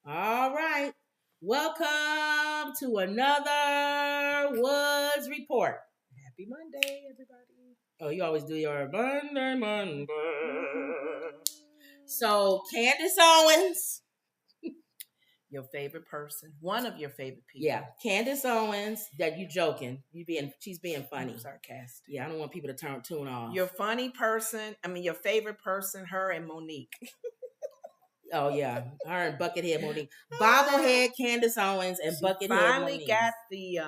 All right. Welcome to another Woods Report. Happy Monday, everybody. Oh, you always do your Monday. So, Candace Owens. Your favorite person. One of your favorite people. Yeah, Candace Owens. That you joking. She's being funny. I'm sarcastic. Yeah, I don't want people to tune off. Your funny person. Your favorite person, her and Monique. Oh, yeah. Her and Buckethead Monique. Bobblehead Candace Owens and Buckethead finally Monique. Got the,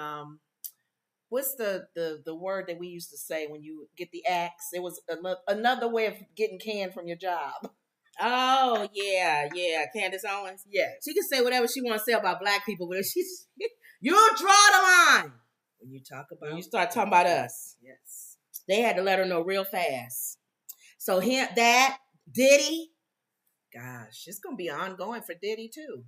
what's the word that we used to say when you get the axe? It was another way of getting canned from your job. Oh, yeah. Candace Owens. Yes. She can say whatever she wants to say about black people, but you draw the line. When you start talking about us. Yes. They had to let her know real fast. So Diddy. Gosh, it's going to be ongoing for Diddy, too.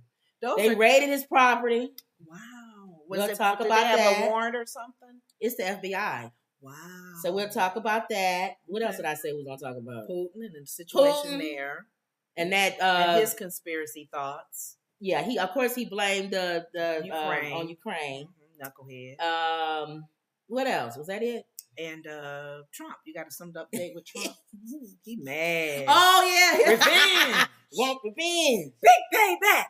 They raided his property. Wow. We'll talk about that. Did they have a warrant or something? It's the FBI. Wow. So we'll talk about that. What else did I say we was going to talk about? Putin and the situation there. And that and his conspiracy thoughts. Yeah, he blamed the Ukraine. On Ukraine. Knucklehead. What else? Was that it? And Trump. You got to sum up date with Trump. He mad. Oh yeah. Revenge. Want revenge. Big payback.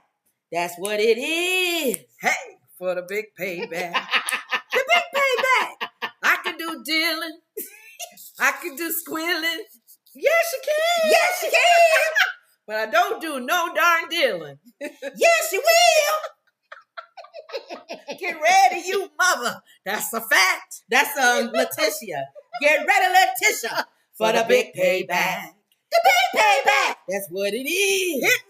That's what it is. Hey, for the big payback. The big payback. I can do dealing. I can do squilling. Yes, you can. Yes, you can. But I don't do no darn dealing. Yes, you will. Get ready, you mother. That's a fact. That's Letitia. Get ready, Letitia, for the big payback. The big payback. That's what it is. Hit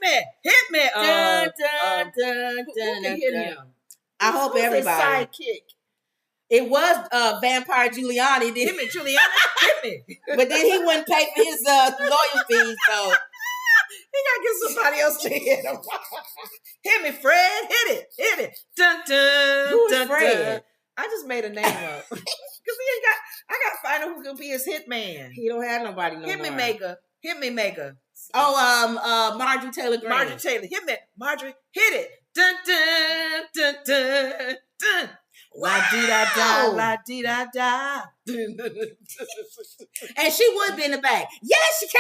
me. Dun, dun, dun, Who can hit him? I hope everybody. Sidekick. It was Vampire Giuliani. Hit me, Giuliani. Hit me. But then he wouldn't pay for his lawyer fees, so he gotta get somebody else to hit him. Hit me, Fred. Hit it. Dun dun. Who is dun, Fred? Dun. I just made a name up because I gotta find out who can be his hitman. He don't have nobody no more. Hit me, Maker. Oh, Marjorie Taylor Greene. Marjorie Taylor. Hit me, Marjorie. Hit it. Dun dun dun dun dun. La dee da da, la dee da da. And she would be in the back. Yes, she can.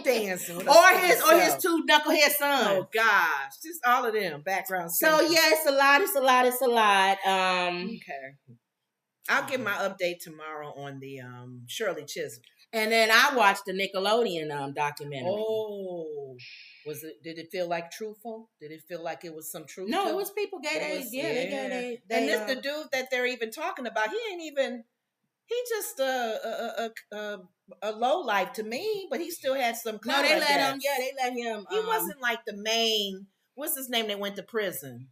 Dancing. Or his two knucklehead sons. Oh gosh, just all of them background. So yeah, it's a lot. Okay. I'll give my update tomorrow on the Shirley Chisholm. And then I watched the Nickelodeon documentary. Oh, did it feel like truthful? Did it feel like it was some truth? No, it was people gay. They gay. And this the dude that they're even talking about. He just a low life to me, but he still had some. No, they let him. Yeah, they let him. He wasn't like the main. What's his name? That went to prison.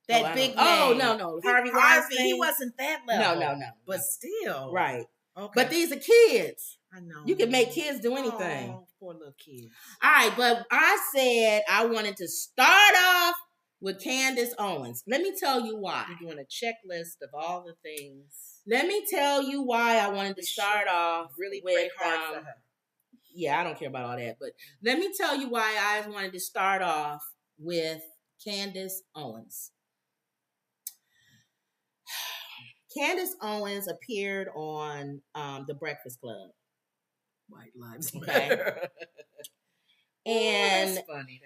That big name. Oh no, Harvey Weinstein. He wasn't that level. No. But still, right. Okay. But these are kids. I know. You can make kids do anything. Oh, poor little kids. All right, but I said I wanted to start off with Candace Owens. Let me tell you why. You're doing a checklist of all the things. Let me tell you why I wanted to start off really with hard for her. Yeah, I don't care about all that, but let me tell you why I wanted to start off with Candace Owens. Candace Owens appeared on The Breakfast Club. White Lives Matter. And that's funny.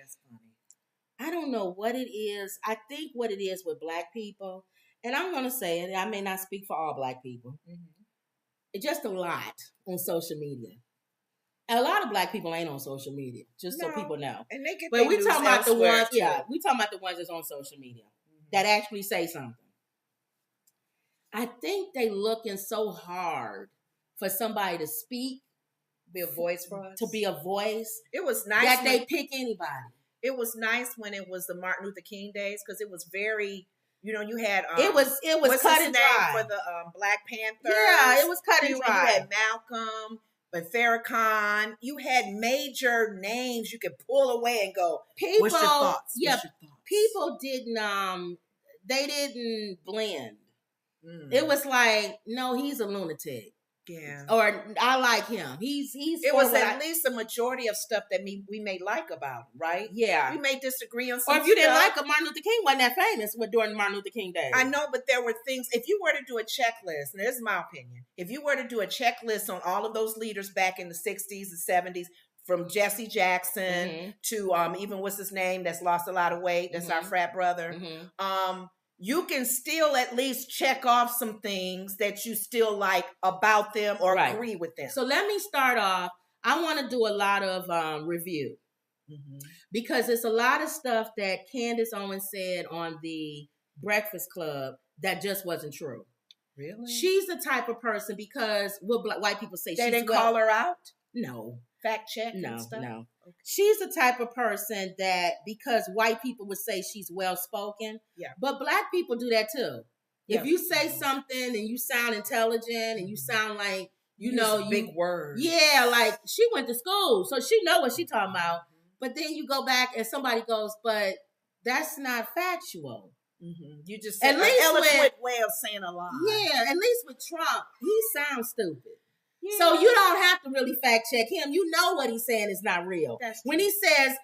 I don't know what it is. I think what it is with black people, and I'm going to say it, I may not speak for all black people. Mm-hmm. It's just a lot on social media. And a lot of black people ain't on social media, so people know. And they get but we talking about the ones, too. we talking about the ones that's on social media that actually say something. I think they looking so hard for somebody to speak, be a voice for us. To be a voice. It was nice that they pick anybody. It was nice when it was the Martin Luther King days because it was very, you had it was cut and dry for the Black Panthers. Yeah, it was cut and dry. You had Malcolm, but Farrakhan. You had major names you could pull away and go. People, what's your thoughts? Yeah, what's your thoughts? People didn't. They didn't blend. It was like, no, he's a lunatic. Yeah. Or I like him. He's. It was at least a majority of stuff that we may like about him, right? Yeah. We may disagree on some Or if you didn't stuff. like him, Martin Luther King wasn't that famous during Martin Luther King days. I know, but there were things. If you were to do a checklist, and this is my opinion, if you were to do a checklist on all of those leaders back in the 60s and 70s, from Jesse Jackson to even what's his name that's lost a lot of weight, that's our frat brother. You can still at least check off some things that you still like about them or agree with them. So let me start off. I want to do a lot of review because it's a lot of stuff that Candace Owens said on the Breakfast Club that just wasn't true. Really? She's the type of person, because what white people say, they didn't call her out? No. Fact check? No, and stuff? no. Okay. She's the type of person that, because white people would say she's well spoken, but black people do that too. If you say something and you sound intelligent and you sound like you know big words, like she went to school, so she know what she talking about. But then you go back and somebody goes, but that's not factual. You just said an eloquent way of saying a lie. Yeah, at least with Trump, he sounds stupid. Yeah. So you don't have to really fact check him. You know what he's saying is not real. When he says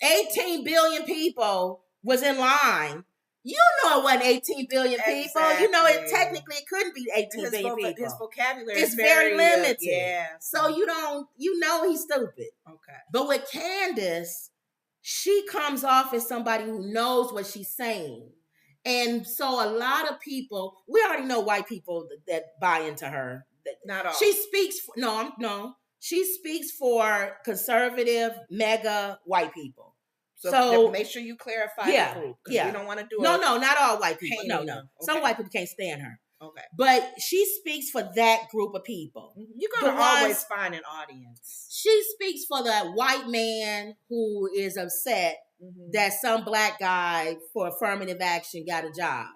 18 billion people was in line, you know it wasn't 18 billion people. Exactly. You know it couldn't be 18 billion people. His vocabulary is very limited. Yeah. So you know he's stupid. Okay. But with Candace, she comes off as somebody who knows what she's saying. And so a lot of people, we already know white people that buy into her. Not all. She speaks for, she speaks for conservative, mega white people. So make sure you clarify the group. Yeah. We don't want to do No, not all white people. No. Okay. Some white people can't stand her. Okay. But she speaks for that group of people. You're going to always find an audience. She speaks for the white man who is upset that some black guy for affirmative action got a job.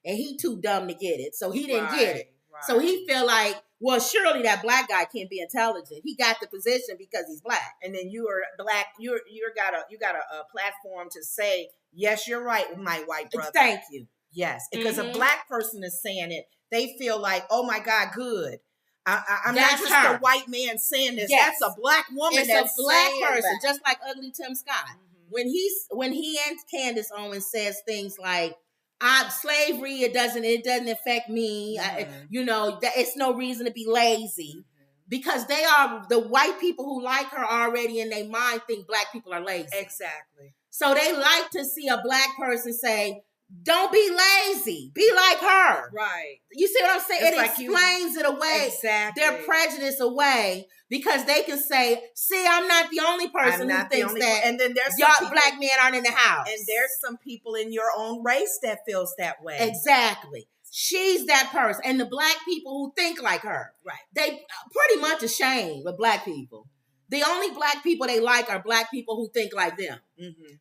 And he too dumb to get it. So he didn't get it. Right. So he feel like, well, surely that black guy can't be intelligent. He got the position because he's black. And then you are black. You got a platform to say, yes, you're right, my white brother. Thank you. Yes, because a black person is saying it, they feel like, oh my God, good. I'm not just a white man saying this. Yes. That's a black woman. It's a black person, just like Ugly Tim Scott. When he and Candace Owens says things like, slavery, it doesn't affect me. It's no reason to be lazy. Because they are, the white people who like her already in their mind think black people are lazy. Exactly. So they like to see a black person say, don't be lazy. Be like her. Right. You see what I'm saying? It explains it away. Exactly. Their prejudice away, because they can say, see, I'm not the only person who thinks that. And then there's y'all black men aren't in the house. And there's some people in your own race that feels that way. Exactly. She's that person. And the black people who think like her. Right. They pretty much ashamed of black people. The only black people they like are black people who think like them.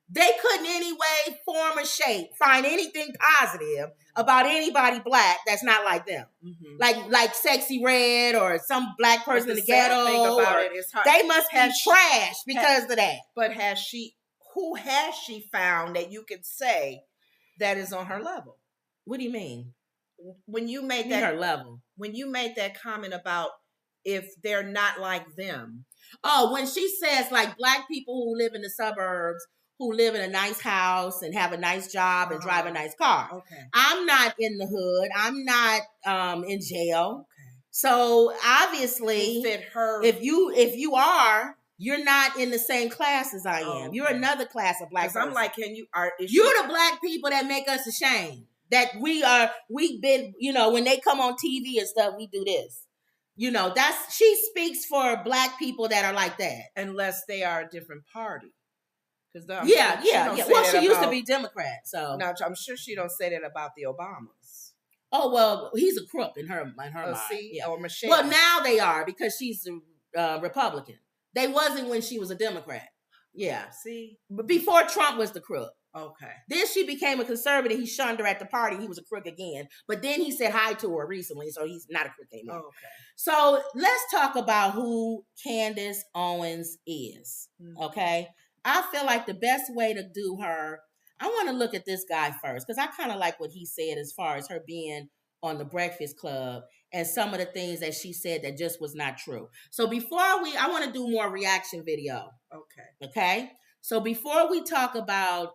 They couldn't in any way, form, or shape find anything positive about anybody black that's not like them. Like Sexy Red or some black person in the ghetto. They must be trash because of that. But who has she found that you could say that is on her level? What do you mean? When you made her level. When you made that comment about if they're not like them. Oh, when she says like black people who live in the suburbs, who live in a nice house and have a nice job and drive a nice car. Okay. I'm not in the hood. I'm not in jail. Okay. So obviously, fit her. If you are, you're not in the same class as I am. Okay. You're another class of black person. I'm like, you're the black people that make us ashamed. That we've been, when they come on TV and stuff, we do this. She speaks for black people that are like that. Unless they are a different party. Well, she used to be Democrat, so. No, I'm sure she don't say that about the Obamas. Oh, well, he's a crook in her mind. See? Or Michelle. Well, now they are, because she's a Republican. They wasn't when she was a Democrat. Yeah. See? But before Trump was the crook. Okay. Then she became a conservative. He shunned her at the party. He was a crook again. But then he said hi to her recently, so he's not a crook anymore. Okay. So let's talk about who Candace Owens is. Okay? I feel like the best way to do her, I want to look at this guy first, because I kind of like what he said as far as her being on the Breakfast Club and some of the things that she said that just was not true. So I want to do more reaction video. Okay. So before we talk about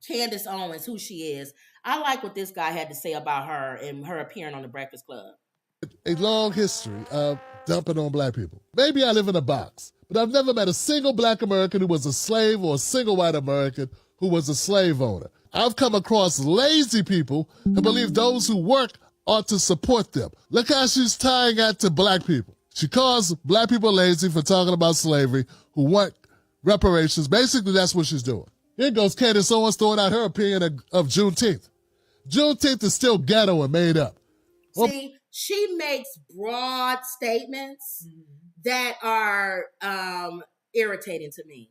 Candace Owens, who she is, I like what this guy had to say about her and her appearing on the Breakfast Club. A long history of dumping on black people. Maybe I live in a box, but I've never met a single black American who was a slave or a single white American who was a slave owner. I've come across lazy people who believe those who work ought to support them. Look how she's tying that to black people. She calls black people lazy for talking about slavery, who want reparations. Basically, that's what she's doing. Here goes Candace Owens throwing out her opinion of Juneteenth. Juneteenth is still ghetto and made up. See, she makes broad statements that are irritating to me.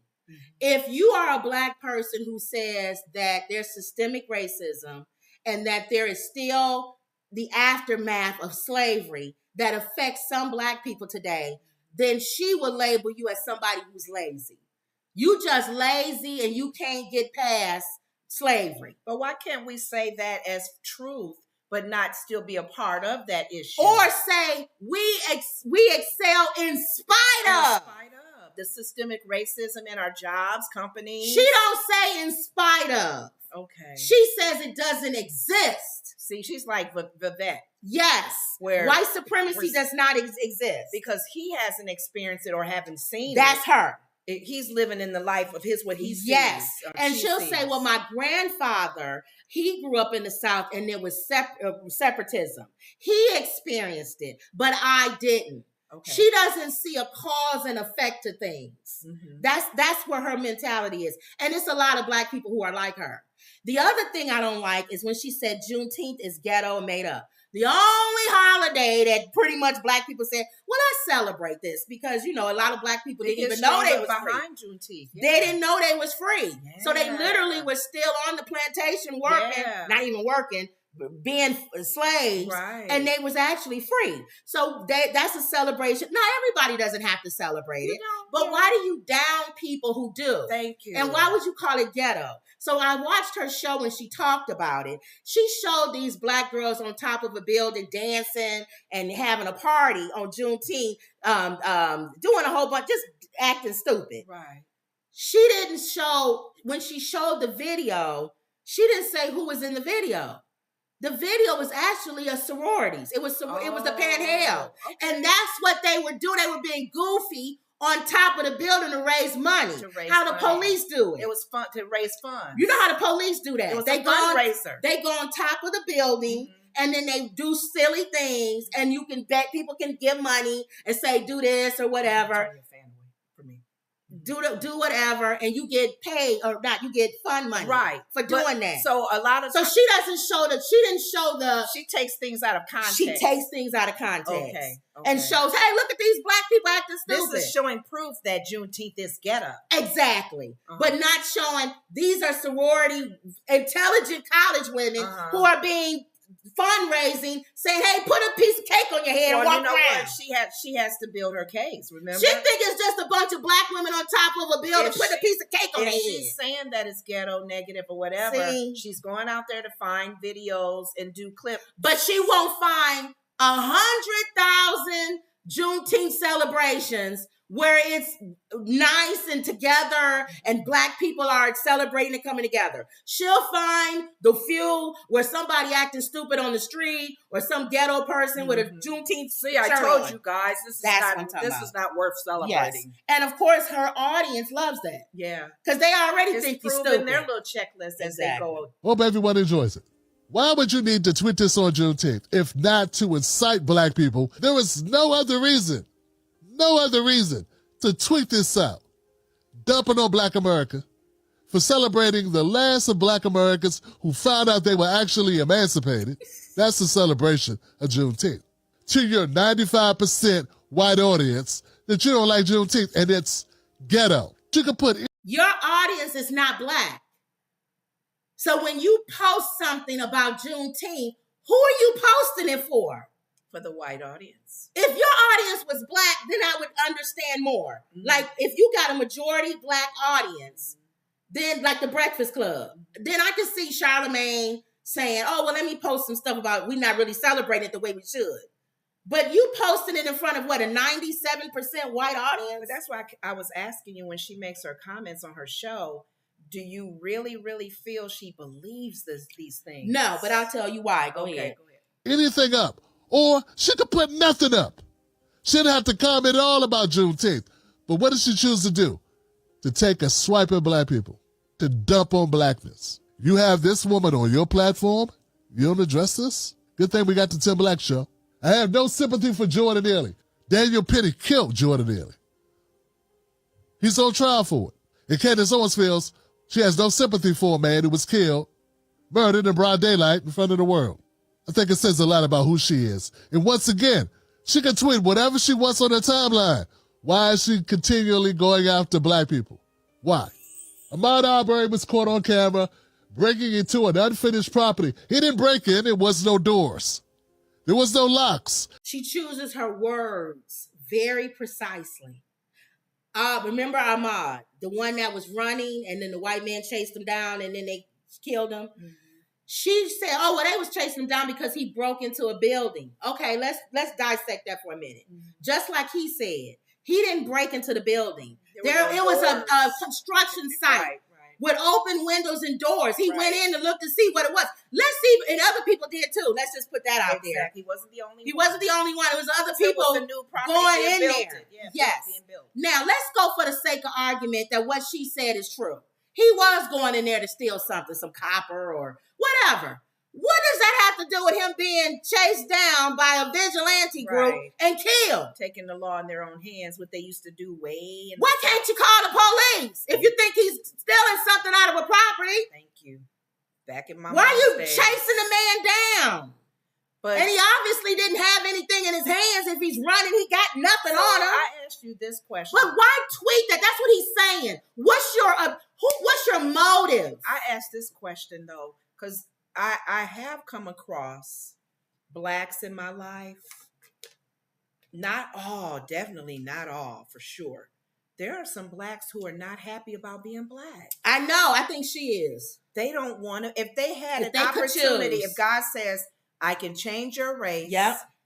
If you are a black person who says that there's systemic racism and that there is still the aftermath of slavery that affects some black people today, then she will label you as somebody who's lazy. You just lazy and you can't get past slavery. But why can't we say that as truth, but not still be a part of that issue? Or say we excel in spite of the systemic racism in our jobs, companies. She don't say in spite of. Okay. She says it doesn't exist. See, she's like Vivette. Yes. Where white supremacy does not exist. Because he hasn't experienced it or haven't seen That's her. He's living in the life of what he sees. Yes. And she'll say, well, my grandfather, he grew up in the South and there was separatism. He experienced it, but I didn't. Okay. She doesn't see a cause and effect to things. That's where her mentality is. And it's a lot of black people who are like her. The other thing I don't like is when she said Juneteenth is ghetto and made up. The only holiday that pretty much black people said, well, let's celebrate this because, a lot of black people didn't even know they was behind free. Juneteenth. Yeah. They didn't know they was free. Yeah. So they literally were still on the plantation working, not even working, being slaves, and they was actually free. So that's a celebration. Now, everybody doesn't have to celebrate it, but why do you down people who do? Thank you. And why would you call it ghetto? So I watched her show and she talked about it. She showed these black girls on top of a building dancing and having a party on Juneteenth, doing a whole bunch, just acting stupid. Right. She didn't show, when she showed the video, she didn't say who was in the video. The video was actually a sororities. It was the Panhandle. Okay. And that's what they were doing. They were being goofy on top of the building to raise money. How the police do it. It was fun to raise funds. You know how the police do that. It was a fundraiser. They go on top of the building and then they do silly things and you can bet people can give money and say do this or whatever. Do whatever, and you get paid or not. You get fund money, for doing that. So she doesn't show the. She didn't show the. She takes things out of context. She takes things out of context, okay. And shows, hey, look at these black people acting stupid. This is showing proof that Juneteenth is ghetto, exactly, but not showing these are sorority, intelligent college women who are being fundraising, saying, "Hey, put a piece of cake on your head and walk around." What? She has to build her case. Remember, she think it's just a bunch of black women on top of a building putting a piece of cake on their head. She's saying that it's ghetto, negative, or whatever. She's going out there to find videos and do clips, but she won't find 100,000 Juneteenth celebrations where it's nice and together and black people are celebrating and coming together. She'll find the few where somebody acting stupid on the street or some ghetto person with a Juneteenth shirt I told you guys, this is not worth celebrating. Yes. And of course, her audience loves that. Yeah. Because they already think you're stupid. Their little checklist as they go. Hope everyone enjoys it. Why would you need to tweet this on Juneteenth if not to incite black people? There is no other reason to tweet this out. Dumping on black America for celebrating the last of black Americans who found out they were actually emancipated. That's the celebration of Juneteenth. To your 95% white audience that you don't like Juneteenth and it's ghetto. You can put your audience is not black. So when you post something about Juneteenth, who are you posting it for? For the white audience. If your audience was black, then I would understand more. Like if you got a majority black audience, then like the Breakfast Club, then I can see Charlamagne saying, oh, well, let me post some stuff about we not really celebrating it the way we should. But you posting it in front of what, a 97% white audience? But that's why I was asking you when she makes her comments on her show, do you really, really feel she believes these things? No, but I'll tell you why. Go ahead. Anything up. Or she could put nothing up. She didn't have to comment at all about Juneteenth. But what did she choose to do? To take a swipe at black people. To dump on blackness. You have this woman on your platform? You don't address this? Good thing we got the Tim Black Show. I have no sympathy for Jordan Neely. Daniel Penny killed Jordan Neely. He's on trial for it. And Candace Owens feels she has no sympathy for a man who was killed, murdered in broad daylight in front of the world. I think it says a lot about who she is. And once again, she can tweet whatever she wants on her timeline. Why is she continually going after black people? Why? Ahmaud Arbery was caught on camera breaking into an unfinished property. He didn't break in. There was no doors. There was no locks. She chooses her words very precisely. Remember Ahmaud, the one that was running and then the white man chased him down and then they killed him? Mm-hmm. She said, oh, well, they was chasing him down because he broke into a building. Okay, let's dissect that for a minute. Mm-hmm. Just like he said, he didn't break into the building. It was a construction site. Right. With open windows and doors. He went in to look to see what it was. Let's see, and other people did too. Let's just put that out there. He wasn't the only one. He wasn't the only one. It was other people going in there. Yes. Now, let's go for the sake of argument that what she said is true. He was going in there to steal something, some copper or whatever. What does that have to do with him being chased down by a vigilante group and killed? Taking the law in their own hands, what they used to do way. Why can't you call the police if you think he's stealing something out of a property? Thank you. Back in my Why are you chasing the man down? And he obviously didn't have anything in his hands. If he's running, he got nothing on him. I asked you this question. But why tweet that? That's what he's saying. What's your motive? I asked this question though, because I have come across blacks in my life. Not all, definitely not all, for sure. There are some blacks who are not happy about being black. I know. I think she is. They don't want to. If they had an opportunity, if God says, I can change your race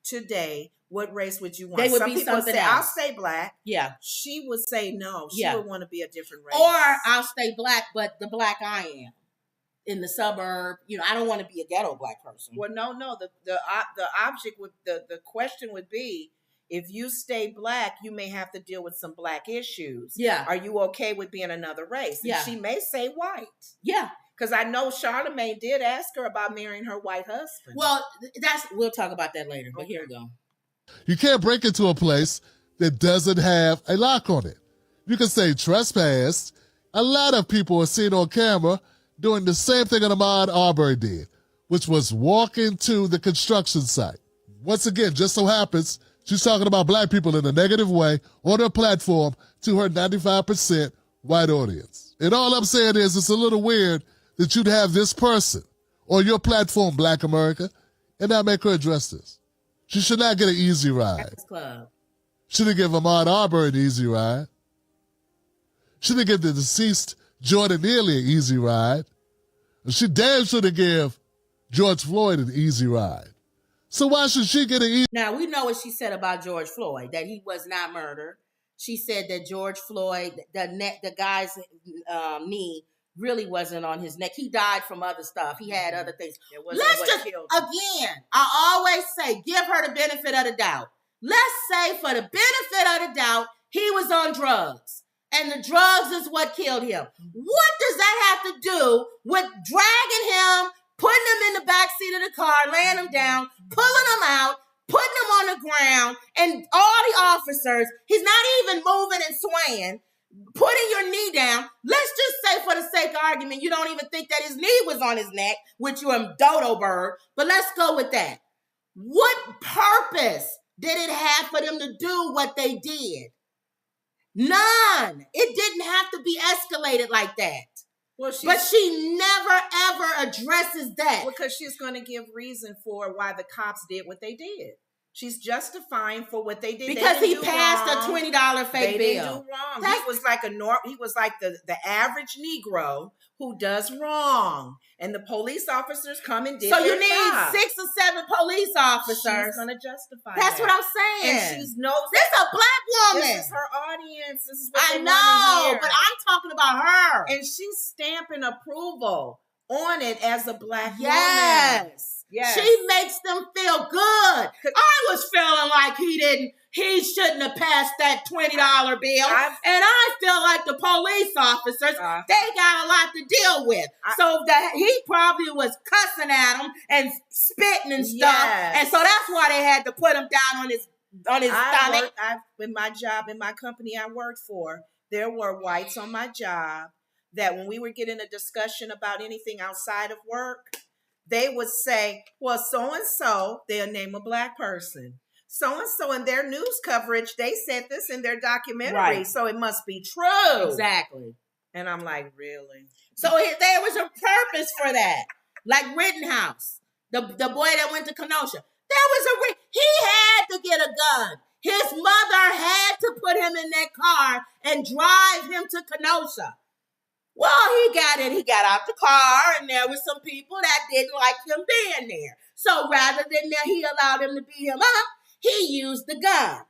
today, what race would you want? They would Some be people something say, else. I'll stay black. Yeah. She would say no. She would want to be a different race. Or I'll stay black, but the black I am. In the suburb, I don't want to be a ghetto black person. Well, no. The object would the question would be, if you stay black, you may have to deal with some black issues. Yeah. Are you okay with being another race? And she may say white. Yeah. Because I know Charlamagne did ask her about marrying her white husband. Well, we'll talk about that later. But here we go. You can't break into a place that doesn't have a lock on it. You can say trespass. A lot of people are seen on camera doing the same thing that Ahmaud Arbery did, which was walk into the construction site. Once again, just so happens, she's talking about black people in a negative way on her platform to her 95% white audience. And all I'm saying is it's a little weird that you'd have this person on your platform, Black America, and not make her address this. She should not get an easy ride. She didn't give Ahmaud Arbery an easy ride. She didn't give the deceased Jordan Neely an easy ride. She damn sure to give George Floyd an easy ride. So why should she get an easy? Now, we know what she said about George Floyd, that he was not murdered. She said that George Floyd, the guy's knee really wasn't on his neck. He died from other stuff. He had other things. Let's just, again, I always say, give her the benefit of the doubt. Let's say for the benefit of the doubt, he was on drugs. And the drugs is what killed him. What does that have to do with dragging him, putting him in the backseat of the car, laying him down, pulling him out, putting him on the ground, and all the officers, he's not even moving and swaying, putting your knee down. Let's just say for the sake of argument, you don't even think that his knee was on his neck, which you're a dodo bird, but let's go with that. What purpose did it have for them to do what they did? None. It didn't have to be escalated like that. But she never, ever addresses that. Because she's going to give reason for why the cops did what they did. She's justifying for what they did because he passed wrong. a $20 fake bill. They didn't do wrong. He was like the average Negro who does wrong, and the police officers come and did so their you need job. 6 or 7 police officers. She's gonna justify. That's that. what I'm saying. And she knows this a black woman. This is her audience. This is what I they know, hear. but I'm talking about her. And she's stamping approval on it as a black woman. Yes. She makes them feel good. I was feeling like he shouldn't have passed that $20 bill. And I feel like the police officers, they got a lot to deal with. So he probably was cussing at them and spitting and stuff. Yes. And so that's why they had to put him down on his stomach. In my job, in my company I worked for, there were whites on my job that when we were getting a discussion about anything outside of work, they would say, well, so-and-so, they'll name a black person. So-and-so in their news coverage, they said this in their documentary, so it must be true. Exactly. And I'm like, really? So there was a purpose for that. Like Rittenhouse, the boy that went to Kenosha. He had to get a gun. His mother had to put him in that car and drive him to Kenosha. Well, he got out the car, and there were some people that didn't like him being there. So rather than that, he allowed him to beat him up, he used the gun.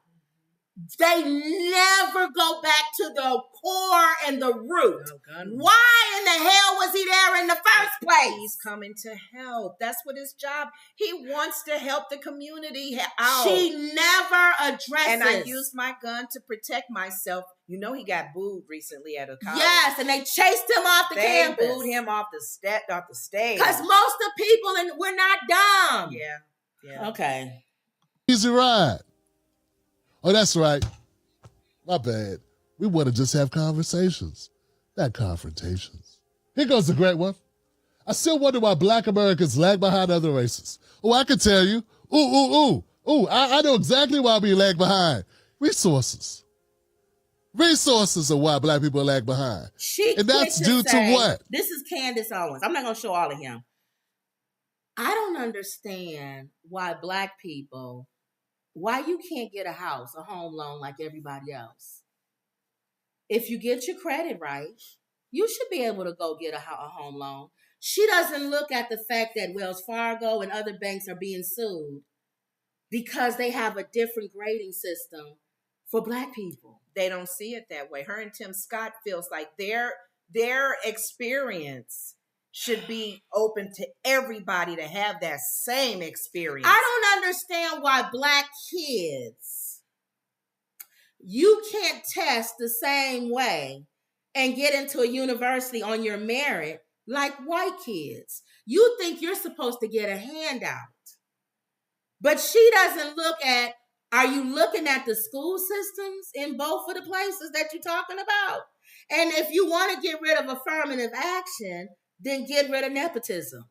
They never go back to the core and the root. Why in the hell was he there in the first place? He's coming to help. That's what his job. He wants to help the community out. She never addresses. And I used my gun to protect myself. You know he got booed recently at a college. Yes, and they chased him off the campus. They booed him off the stage. Because most of the people, we're not dumb. Yeah. Okay. Easy ride. Oh, that's right. My bad. We want to just have conversations, not confrontations. Here goes the great one. I still wonder why black Americans lag behind other races. Oh, I can tell you. I know exactly why we lag behind. Resources. Resources are why black people lag behind. And that's due to what? This is Candace Owens. I'm not going to show all of him. I don't understand why black people, why you can't get a house, a home loan like everybody else. If you get your credit right, you should be able to go get a home loan. She doesn't look at the fact that Wells Fargo and other banks are being sued because they have a different grading system for black people. They don't see it that way. Her and Tim Scott feels like their experience should be open to everybody to have that same experience. I don't understand why black kids, you can't test the same way and get into a university on your merit like white kids. You think you're supposed to get a handout. But she doesn't look at, are you looking at the school systems in both of the places that you're talking about? And if you want to get rid of affirmative action, then get rid of nepotism.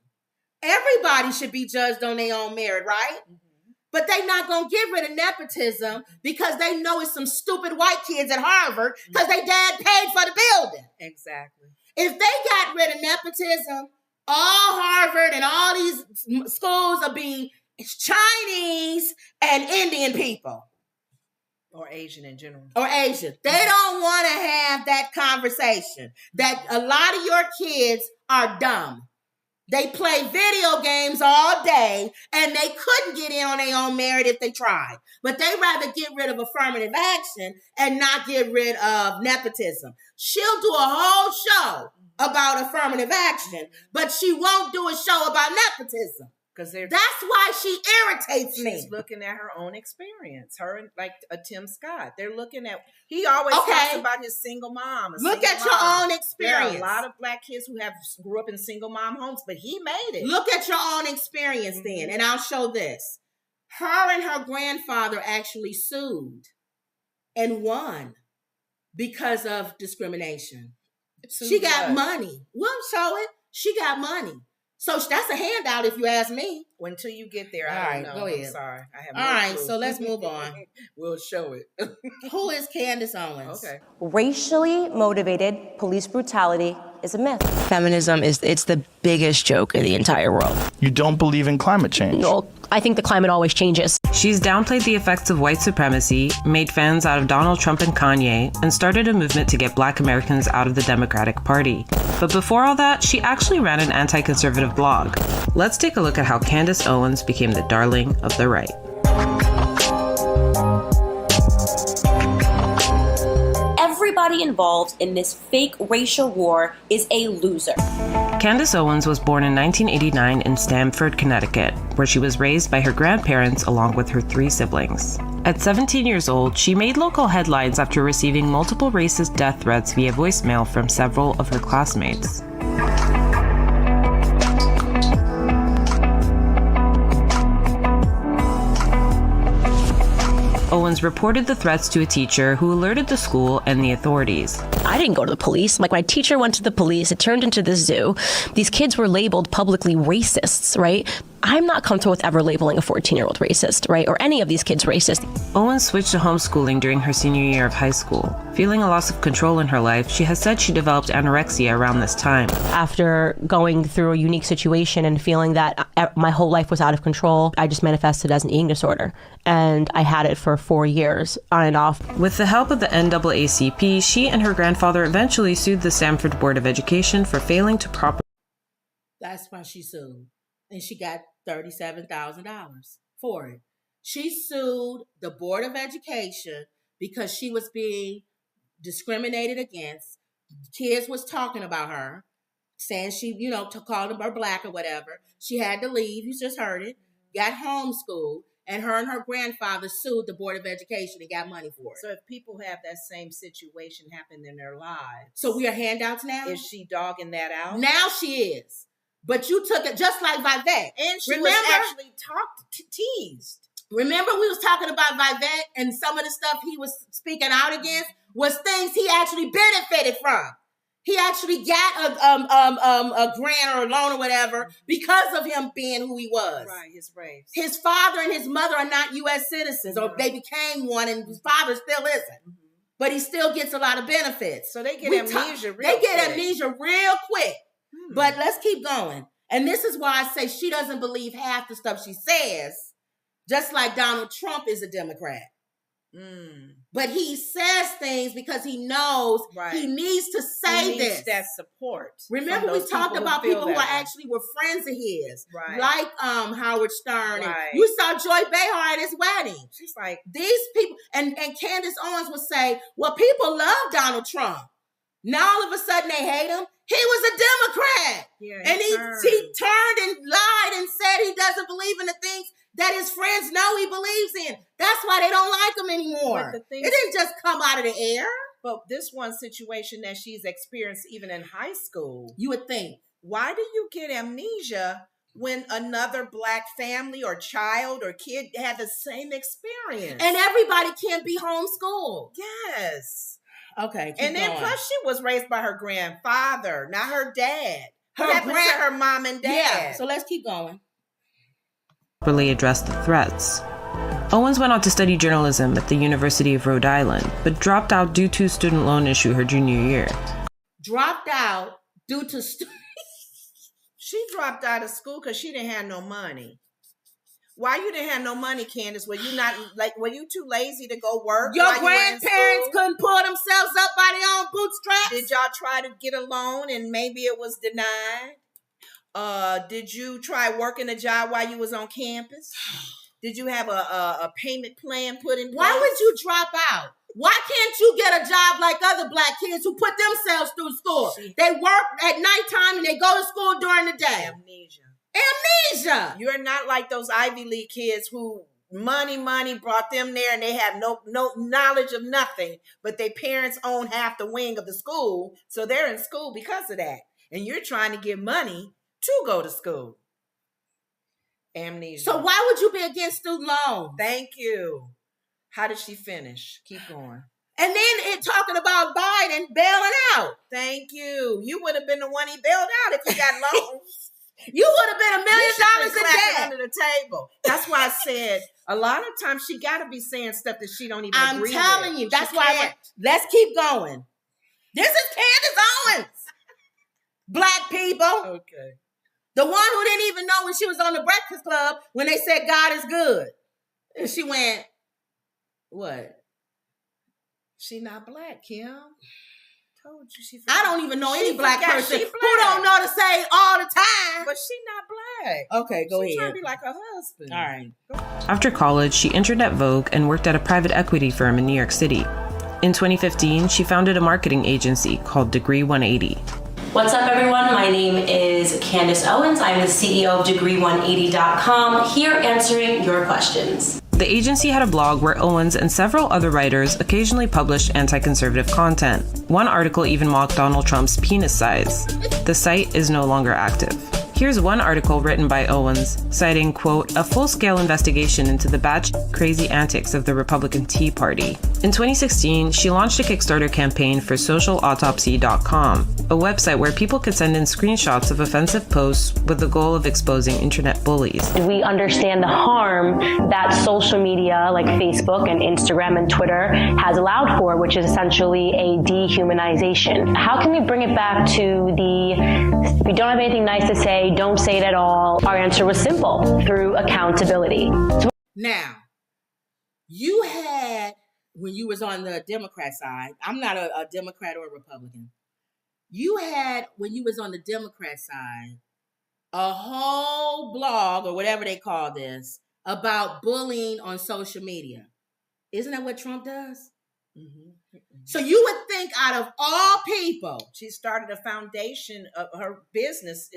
Everybody should be judged on their own merit, right? Mm-hmm. But they're not going to get rid of nepotism because they know it's some stupid white kids at Harvard because their dad paid for the building. Exactly. If they got rid of nepotism, all Harvard and all these schools are being Chinese and Indian people. Or Asian in general. Or Asian. They don't want to have that conversation. That a lot of your kids are dumb. They play video games all day and they couldn't get in on their own merit if they tried. But they rather get rid of affirmative action and not get rid of nepotism. She'll do a whole show about affirmative action, but she won't do a show about nepotism. That's why she irritates me. She's looking at her own experience. Her and like a Tim Scott. They're looking at, he always talks about his single mom. Look at your own experience. There are a lot of black kids who grew up in single mom homes, but he made it. Look at your own experience then, and I'll show this. Her and her grandfather actually sued and won because of discrimination. She got money. We'll show it. She got money. So that's a handout if you ask me. Until you get there, I don't know. Go ahead. I'm sorry. I have no clue. So let's move on. We'll show it. Who is Candace Owens? Okay. Racially motivated police brutality is a myth. Feminism it's the biggest joke in the entire world. You don't believe in climate change? No, I think the climate always changes. She's downplayed the effects of white supremacy, made fans out of Donald Trump and Kanye, and started a movement to get Black Americans out of the Democratic Party. But before all that, she actually ran an anti-conservative blog. Let's take a look at how Candace Owens became the darling of the right. Everybody involved in this fake racial war is a loser. Candace Owens was born in 1989 in Stamford, Connecticut, where she was raised by her grandparents along with her 3 siblings. At 17 years old, she made local headlines after receiving multiple racist death threats via voicemail from several of her classmates. Owens reported the threats to a teacher who alerted the school and the authorities. I didn't go to the police. Like, my teacher went to the police. It turned into the zoo. These kids were labeled publicly racists, right? I'm not comfortable with ever labeling a 14-year-old racist, right? Or any of these kids racist. Owens switched to homeschooling during her senior year of high school. Feeling a loss of control in her life, she has said she developed anorexia around this time. After going through a unique situation and feeling that my whole life was out of control, I just manifested as an eating disorder. And I had it for 4 years, on and off. With the help of the NAACP, she and her grandfather eventually sued the Stamford Board of Education for failing to properly... That's why she sued. And she got $37,000 for it. She sued the Board of Education because she was being discriminated against. Kids was talking about her, saying she, called her black or whatever. She had to leave. You just heard it. Got homeschooled. And her grandfather sued the Board of Education and got money for it. So if people have that same situation happen in their lives. So we are handouts now? Is she dogging that out? Now she is. But you took it just like Vivek. And she was actually teased. Remember we was talking about Vivek and some of the stuff he was speaking out against was things he actually benefited from. He actually got a grant or a loan or whatever because of him being who he was. Right, his race. His father and his mother are not U.S. citizens, or they became one, and his father still isn't. Mm-hmm. But he still gets a lot of benefits. So they get amnesia real quick. Amnesia real quick. But let's keep going. And this is why I say she doesn't believe half the stuff she says, just like Donald Trump is a Democrat. But he says things because he knows he needs to say this. That support. Remember, we talked about people who actually were friends of his, like Howard Stern. And you saw Joy Behar at his wedding. She's like, these people, and Candace Owens would say, well, people love Donald Trump. Now all of a sudden they hate him. He was a Democrat. Yeah, and he turned and lied and said he doesn't believe in the things that his friends know he believes in. That's why they don't like him anymore. It didn't just come out of the air. But this one situation that she's experienced even in high school. You would think. Why do you get amnesia when another black family or child or kid had the same experience? And everybody can't be homeschooled. Yes. Okay, and then plus she was raised by her grandfather, not her dad. Her mom and dad. Yeah, so let's keep going. Properly addressed the threats. Owens went on to study journalism at the University of Rhode Island, but dropped out due to a student loan issue her junior year. Dropped out due to... She dropped out of school because she didn't have no money. Why you didn't have no money, Candace? Were you too lazy to go work? Your grandparents couldn't pull themselves up by their own bootstraps? Did y'all try to get a loan and maybe it was denied? Did you try working a job while you was on campus? Did you have a payment plan put in place? Why would you drop out? Why can't you get a job like other black kids who put themselves through school? They work at nighttime and they go to school during the day. Amnesia. You're not like those Ivy League kids who money brought them there and they have no knowledge of nothing, but their parents own half the wing of the school, so they're in school because of that. And you're trying to get money to go to school. Amnesia. So why would you be against student loans? Thank you. How did she finish? Keep going. And then it talking about Biden bailing out. Thank you. You would have been the one he bailed out if you got loans. You would have been $1 million in debt under the table. That's why I said a lot of times she got to be saying stuff that she don't even agree with. I'm telling you. That's why let's keep going. This is Candace Owens. Black people. Okay. The one who didn't even know when she was on the Breakfast Club when they said God is good. And she went, what? She not black, Kim. Told you she. I don't even know any black person who who don't know to say all the time. But she not black. Okay, go She ahead. trying to be like her husband. All right. After college, she entered at Vogue and worked at a private equity firm in New York City. In 2015, she founded a marketing agency called Degree 180. What's up, everyone? My name is Candace Owens. I'm the CEO of Degree180.com, here answering your questions. The agency had a blog where Owens and several other writers occasionally published anti-conservative content. One article even mocked Donald Trump's penis size. The site is no longer active. Here's one article written by Owens, citing, quote, a full-scale investigation into the batshit crazy antics of the Republican Tea Party. In 2016, she launched a Kickstarter campaign for socialautopsy.com, a website where people could send in screenshots of offensive posts with the goal of exposing internet bullies. We understand the harm that social media like Facebook and Instagram and Twitter has allowed for, which is essentially a dehumanization. How can we bring it back to if you don't have anything nice to say, don't say it at all? Our answer was simple: through accountability. Now, you had, when you was on the Democrat side, I'm not a Democrat or a Republican. You had, when you was on the Democrat side, a whole blog or whatever they call this about bullying on social media. Isn't that what Trump does? Mm-hmm. So you would think out of all people, she started a foundation of her business.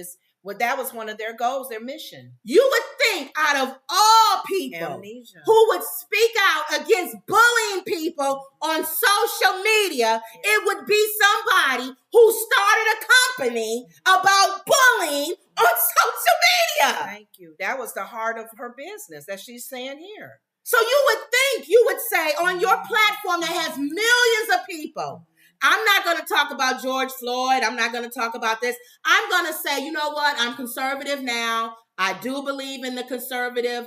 That was one of their goals, their mission. You would think out of all people who would speak out against bullying people on social media, it would be somebody who started a company about bullying on social media. Thank you. That was the heart of her business that she's saying here. So you would say on your platform that has millions of people, I'm not going to talk about George Floyd. I'm not going to talk about this. I'm going to say, you know what? I'm conservative now. I do believe in the conservative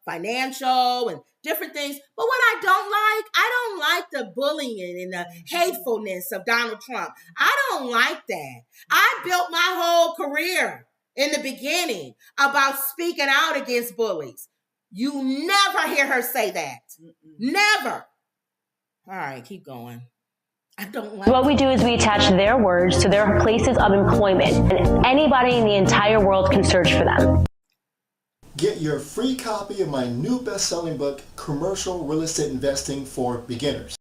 financial and different things. But what I don't like the bullying and the hatefulness of Donald Trump. I don't like that. I built my whole career in the beginning about speaking out against bullies. You never hear her say that. Never. All right, keep going. I don't like What we do is we attach their words to their places of employment, and anybody in the entire world can search for them. Get your free copy of my new best-selling book, Commercial Real Estate Investing for Beginners.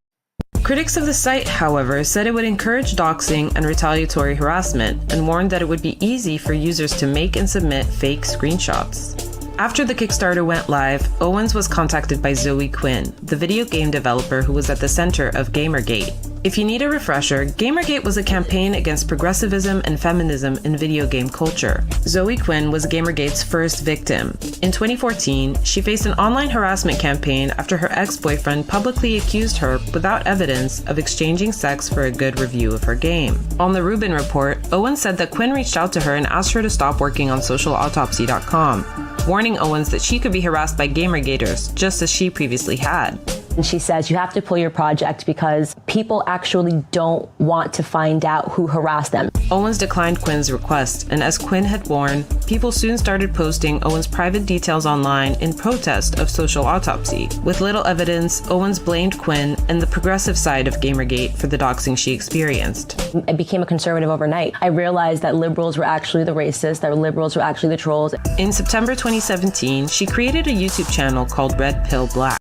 Critics of the site, however, said it would encourage doxing and retaliatory harassment, and warned that it would be easy for users to make and submit fake screenshots. After the Kickstarter went live, Owens was contacted by Zoe Quinn, the video game developer who was at the center of Gamergate. If you need a refresher, Gamergate was a campaign against progressivism and feminism in video game culture. Zoe Quinn was Gamergate's first victim. In 2014, she faced an online harassment campaign after her ex-boyfriend publicly accused her, without evidence, of exchanging sex for a good review of her game. On the Rubin Report, Owens said that Quinn reached out to her and asked her to stop working on socialautopsy.com, warning Owens that she could be harassed by Gamergaters, just as she previously had. And she says, you have to pull your project because people actually don't want to find out who harassed them. Owens declined Quinn's request, and as Quinn had warned, people soon started posting Owens' private details online in protest of social autopsy. With little evidence, Owens blamed Quinn and the progressive side of Gamergate for the doxing she experienced. I became a conservative overnight. I realized that liberals were actually the racists, that liberals were actually the trolls. In September 2017, she created a YouTube channel called Red Pill Black.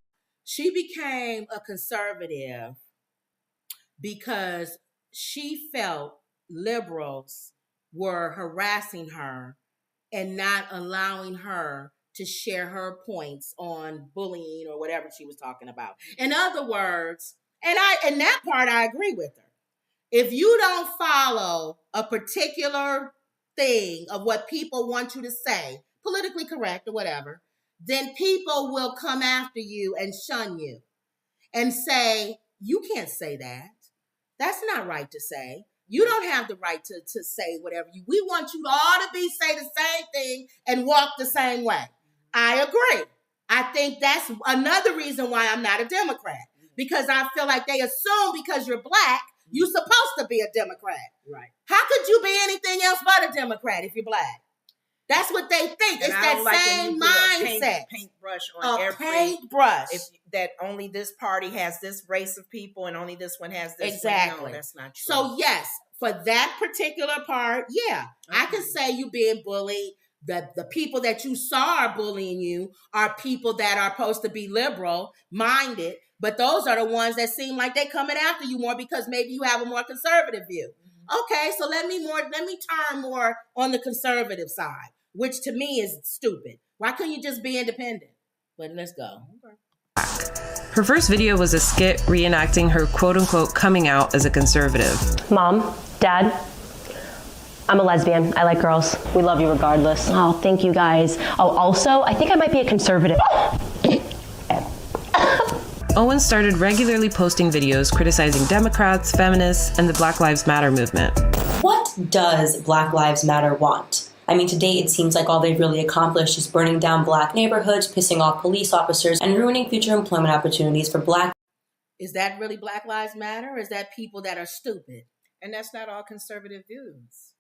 She became a conservative because she felt liberals were harassing her and not allowing her to share her points on bullying or whatever she was talking about. In other words, and that part I agree with her. If you don't follow a particular thing of what people want you to say, politically correct or whatever, then people will come after you and shun you and say, you can't say that. That's not right to say. You don't have the right to say whatever we want you all to say the same thing and walk the same way. I agree. I think that's another reason why I'm not a Democrat, because I feel like they assume because you're black, you're supposed to be a Democrat. Right. How could you be anything else but a Democrat if you're black? That's what they think. And it's that same mindset. Paintbrush on every paintbrush. That only this party has this race of people and only this one has this. Exactly. One. No, that's not true. So yes, for that particular part, yeah, I can say you being bullied. The people that you saw are bullying you are people that are supposed to be liberal minded, but those are the ones that seem like they're coming after you more because maybe you have a more conservative view. Okay, so let me turn more on the conservative side, which to me is stupid. Why couldn't you just be independent? But let's go. Her first video was a skit reenacting her quote-unquote coming out as a conservative. Mom, Dad, I'm a lesbian. I like girls. We love you regardless. Oh, thank you guys. Oh, also, I think I might be a conservative. Owens started regularly posting videos criticizing Democrats, feminists, and the Black Lives Matter movement. What does Black Lives Matter want? I mean, to date, it seems like all they've really accomplished is burning down Black neighborhoods, pissing off police officers, and ruining future employment opportunities for Black. Is that really Black Lives Matter, or is that people that are stupid? And that's not all conservative views.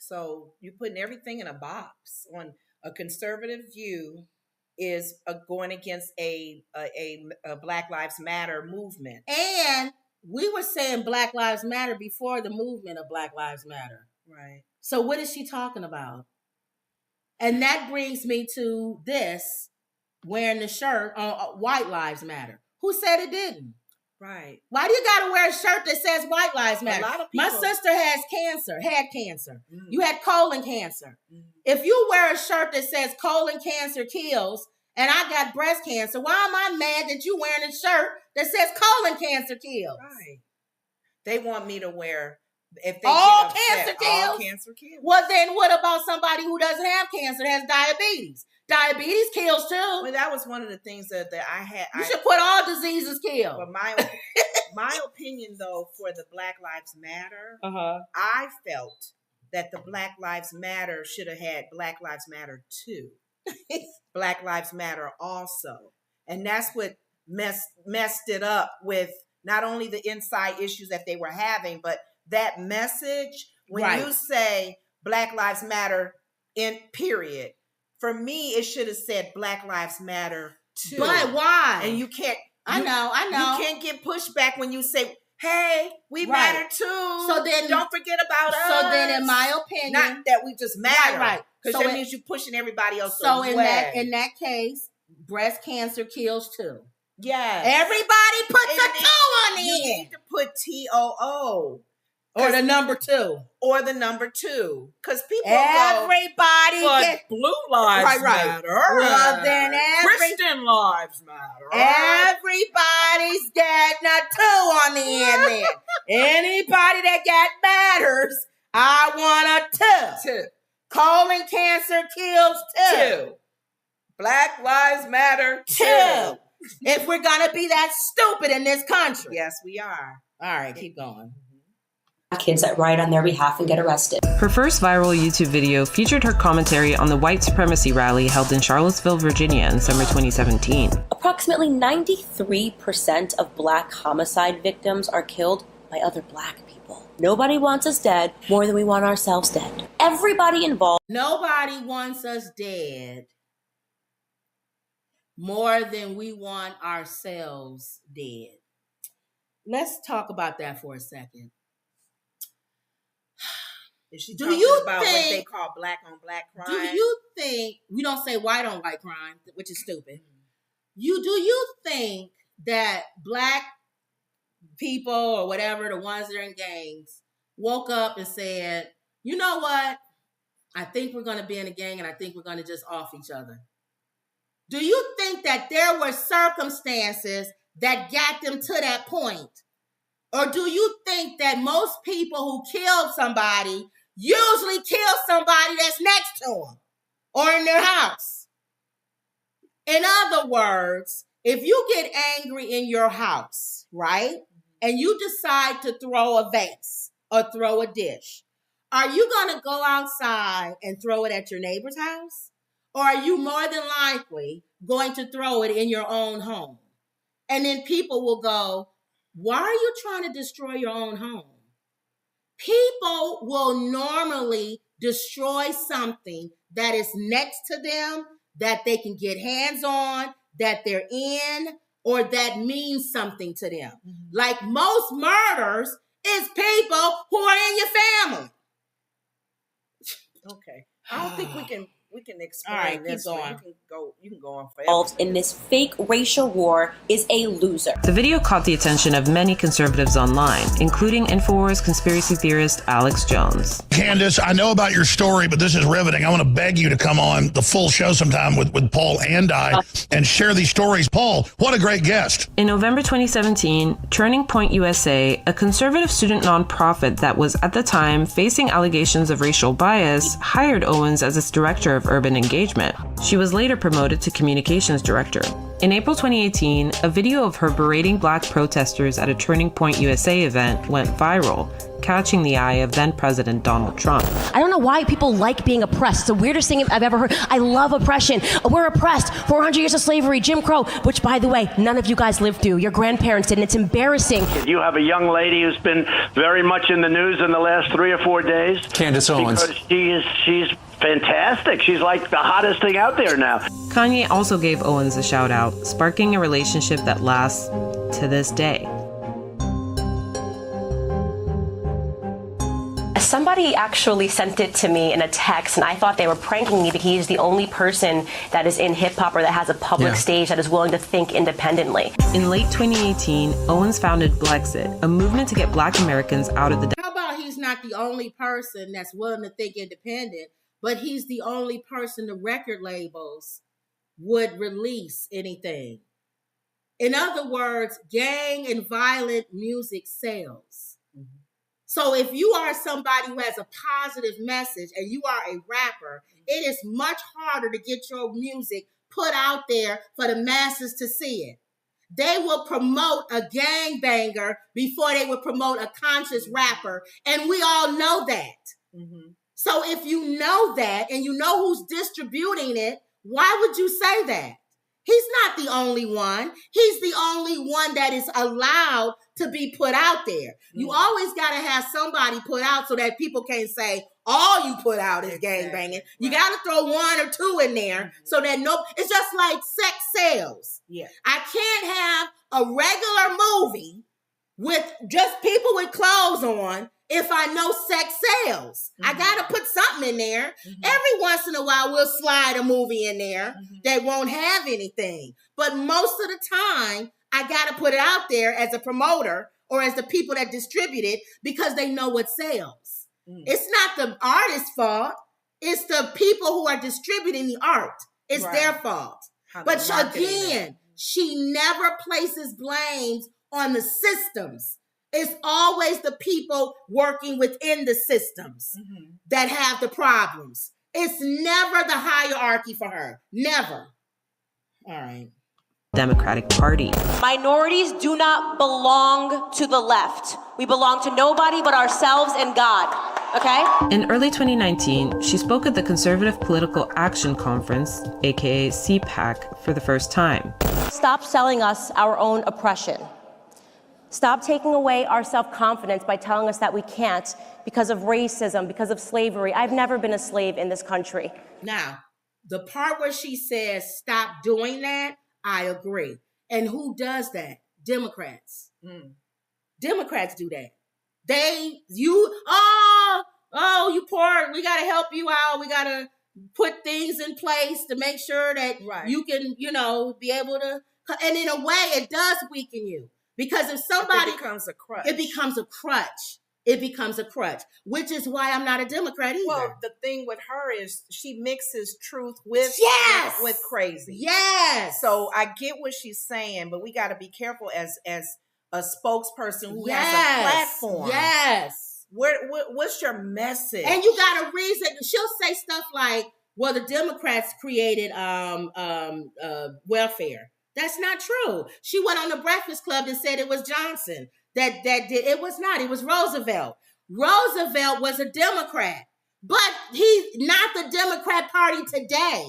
So you're putting everything in a box. On a conservative view is going against a Black Lives Matter movement. And we were saying Black Lives Matter before the movement of Black Lives Matter. Right. So what is she talking about? And that brings me to this, wearing the shirt on White Lives Matter. Who said it didn't? Right. Why do you got to wear a shirt that says White Lives Matter? A lot of people... My sister had cancer. You had colon cancer. If you wear a shirt that says colon cancer kills, and I got breast cancer, why am I mad that you wearing a shirt that says colon cancer kills? Right. They want me to wear, if they all get cancer upset, kills. all cancer kills. Well, then what about somebody who doesn't have cancer, that has diabetes? Diabetes kills too. Well, that was one of the things that I had. You should put all diseases kill. But my opinion, though, for the Black Lives Matter, I felt that the Black Lives Matter should have had Black Lives Matter too. Black Lives Matter also. And that's what messed it up with not only the inside issues that they were having, but that message, when you say Black Lives Matter in period, for me, it should have said Black Lives Matter too. But why? And you can't. I know. You can't get pushback when you say, hey, we matter too. So then don't forget about us. So then in my opinion, not that we just matter. Right. Because that means you're pushing everybody else away. So in that case, breast cancer kills too. Yes. Everybody puts a 2 on the end. You need to put TOO. Or the number 2. Or the number 2. Because people everybody gets blue lives matter. Well, then Christian lives matter. Everybody's getting a 2 on the end then. Anybody that got matters, I want a 2. 2. Colon cancer kills 2. Black Lives Matter 2. If we're gonna be that stupid in this country. Yes, we are. All right, keep going. Kids that ride on their behalf and get arrested. Her first viral YouTube video featured her commentary on the white supremacy rally held in Charlottesville, Virginia in summer 2017. Approximately 93% of Black homicide victims are killed by other Black people. Nobody wants us dead more than we want ourselves dead. Everybody involved. Nobody wants us dead more than we want ourselves dead. Let's talk about that for a second. Is she talking about what they call black on black crime? Do you think, we don't say white on white crime, which is stupid. Do you think that Black people or whatever, the ones that are in gangs, woke up and said, you know what? I think we're going to be in a gang and I think we're going to just off each other. Do you think that there were circumstances that got them to that point? Or do you think that most people who killed somebody usually kill somebody that's next to them or in their house? In other words, if you get angry in your house, right, and you decide to throw a vase or throw a dish, are you going to go outside and throw it at your neighbor's house? Or are you more than likely going to throw it in your own home? And then people will go, why are you trying to destroy your own home? People will normally destroy something that is next to them, that they can get hands on, that they're in, or that means something to them. Like most murders is people who are in your family. Okay. I don't think we can explain All right, this. keep going. You can go on forever. Involved in this fake racial war is a loser. The video caught the attention of many conservatives online, including Infowars conspiracy theorist Alex Jones. Candace, I know about your story, but this is riveting. I want to beg you to come on the full show sometime with Paul and I and share these stories. Paul, what a great guest. In November 2017, Turning Point USA, a conservative student nonprofit that was at the time facing allegations of racial bias, hired Owens as its director of urban engagement. She was later promoted to communications director. In April 2018, a video of her berating black protesters at a Turning Point USA event went viral, catching the eye of then-President Donald Trump. I don't know why people like being oppressed. It's the weirdest thing I've ever heard. I love oppression. We're oppressed. 400 years of slavery, Jim Crow, which, by the way, none of you guys lived through. Your grandparents did, and it's embarrassing. You have a young lady who's been very much in the news in the last 3 or 4 days. Candace Owens. Because she's fantastic. She's like the hottest thing out there now. Kanye also gave Owens a shout out, sparking a relationship that lasts to this day. Somebody actually sent it to me in a text, and I thought they were pranking me because he's the only person that is in hip-hop or that has a public stage that is willing to think independently. In late 2018, Owens founded Blexit, a movement to get black Americans out of the... How about he's not the only person that's willing to think independent, but he's the only person the record labels would release anything. In other words, gang and violent music sells. So if you are somebody who has a positive message and you are a rapper, it is much harder to get your music put out there for the masses to see it. They will promote a gangbanger before they would promote a conscious rapper, and we all know that. So if you know that and you know who's distributing it, why would you say that? He's not the only one. He's the only one that is allowed to be put out there. You always got to have somebody put out so that people can't say all you put out is gangbanging. You got to throw 1 or 2 in there so that it's just like sex sales. I can't have a regular movie with just people with clothes on if I know sex sells. I got to put something in there. Every once in a while, we'll slide a movie in there that won't have anything. But most of the time, I got to put it out there as a promoter or as the people that distribute it because they know what sells. It's not the artist's fault. It's the people who are distributing the art. It's their fault. But again, she never places blames on the systems. It's always the people working within the systems that have the problems. It's never the hierarchy for her. Never. All right. Democratic Party. Minorities do not belong to the left. We belong to nobody but ourselves and God. Okay? In early 2019, she spoke at the Conservative Political Action Conference, aka CPAC, for the first time. Stop selling us our own oppression. Stop taking away our self-confidence by telling us that we can't because of racism, because of slavery. I've never been a slave in this country. Now, the part where she says, stop doing that, I agree. And who does that? Democrats. Democrats do that. You poor, we got to help you out. We got to put things in place to make sure that you can, be able to, and in a way, it does weaken you. Because if somebody... It becomes a crutch. It becomes a crutch, which is why I'm not a Democrat either. Well, the thing with her is she mixes truth with crazy. Yes. So I get what she's saying, but we got to be careful as a spokesperson who has a platform. Yes. What's your message? And you got to reason. She'll say stuff like, well, the Democrats created welfare. That's not true. She went on the Breakfast Club and said it was Johnson that did. It was not. It was Roosevelt. Roosevelt was a Democrat, but he's not the Democrat Party today.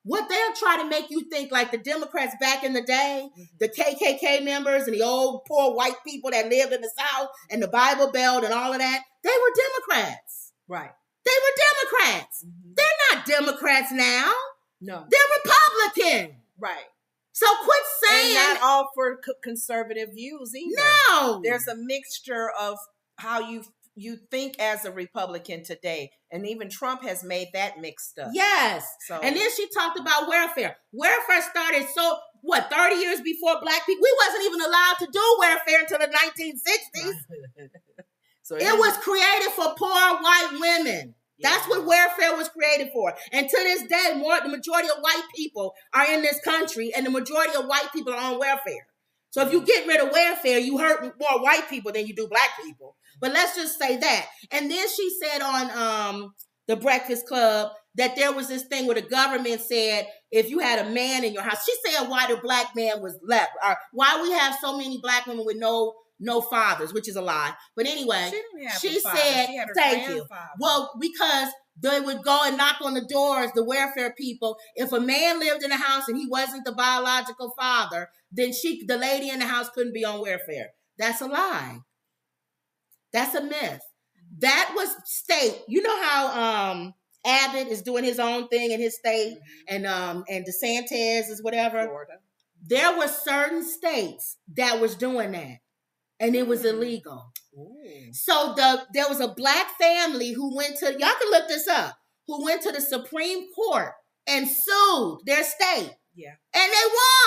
What they'll try to make you think like the Democrats back in the day, the KKK members and the old poor white people that lived in the South and the Bible Belt and all of that, they were Democrats. Right. They were Democrats. They're not Democrats now. No. They're Republican. Right. So quit saying. And not all for conservative views either. No. There's a mixture of how you think as a Republican today. And even Trump has made that mixed up. Yes. So. And then she talked about welfare. Welfare started 30 years before black people? We wasn't even allowed to do welfare until the 1960s. So it was created for poor white women. Yeah. That's what welfare was created for. And to this day, the majority of white people are in this country, and the majority of white people are on welfare. So if you get rid of welfare, you hurt more white people than you do black people. But let's just say that. And then she said on the Breakfast Club that there was this thing where the government said if you had a man in your house, she said why the black man was left, or why we have so many black women with no fathers, which is a lie. But anyway, she said, thank you. Well, because they would go and knock on the doors, the welfare people. If a man lived in a house and he wasn't the biological father, then the lady in the house couldn't be on welfare. That's a lie. That's a myth. That was state. You know how Abbott is doing his own thing in his state, and DeSantis is whatever. Florida. There were certain states that was doing that, and it was illegal. Ooh. So there was a black family who went to, y'all can look this up, who went to the Supreme Court and sued their state. Yeah. And they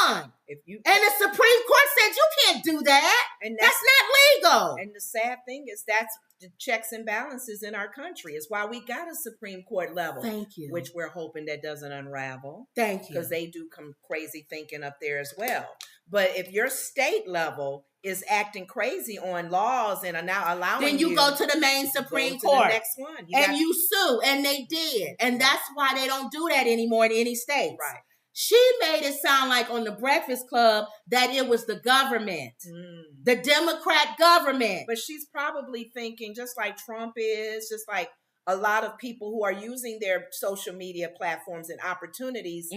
won. And the Supreme Court said you can't do that. And that's not legal. And the sad thing is that's the checks and balances in our country. It's why we got a Supreme Court level. Thank you. Which we're hoping that doesn't unravel. Thank you. Because they do come crazy thinking up there as well. But if your state level is acting crazy on laws and are now allowing then you go to the main Supreme Court. The next one. You sue. And they did. And that's why they don't do that anymore in any states. Right. She made it sound like on the Breakfast Club that it was the government, the Democrat government. But she's probably thinking, just like Trump is, just like a lot of people who are using their social media platforms and opportunities,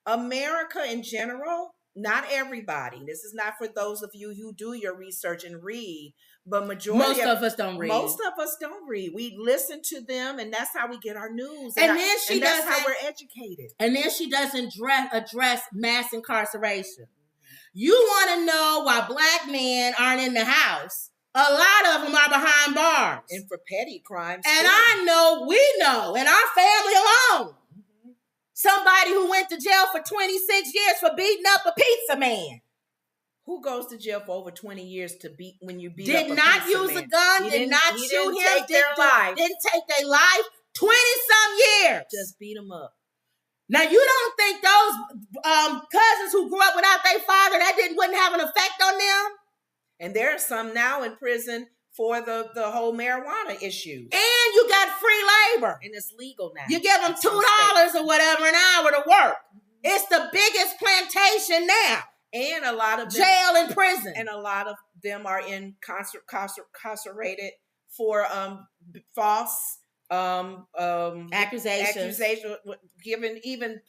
America in general, not everybody. This is not for those of you who do your research and read, but most of us don't read. Most of us don't read. We listen to them, and that's how we get our news. And that's how we're educated. And then she doesn't address mass incarceration. You want to know why black men aren't in the house? A lot of them are behind bars. And for petty crimes. And we know, and our family alone. Somebody who went to jail for 26 years for beating up a pizza man. Who goes to jail for over 20 years when you beat up a pizza man? Did not use a gun, did not shoot him, didn't take their life. 20-some years. Just beat them up. Now, you don't think those cousins who grew up without their father, wouldn't have an effect on them? And there are some now in prison for the whole marijuana issue. And you got free labor. And it's legal now. You give them $2 or whatever an hour to work. It's the biggest plantation now. And a lot of them, jail and prison. And a lot of them are incarcerated for false accusations. Given even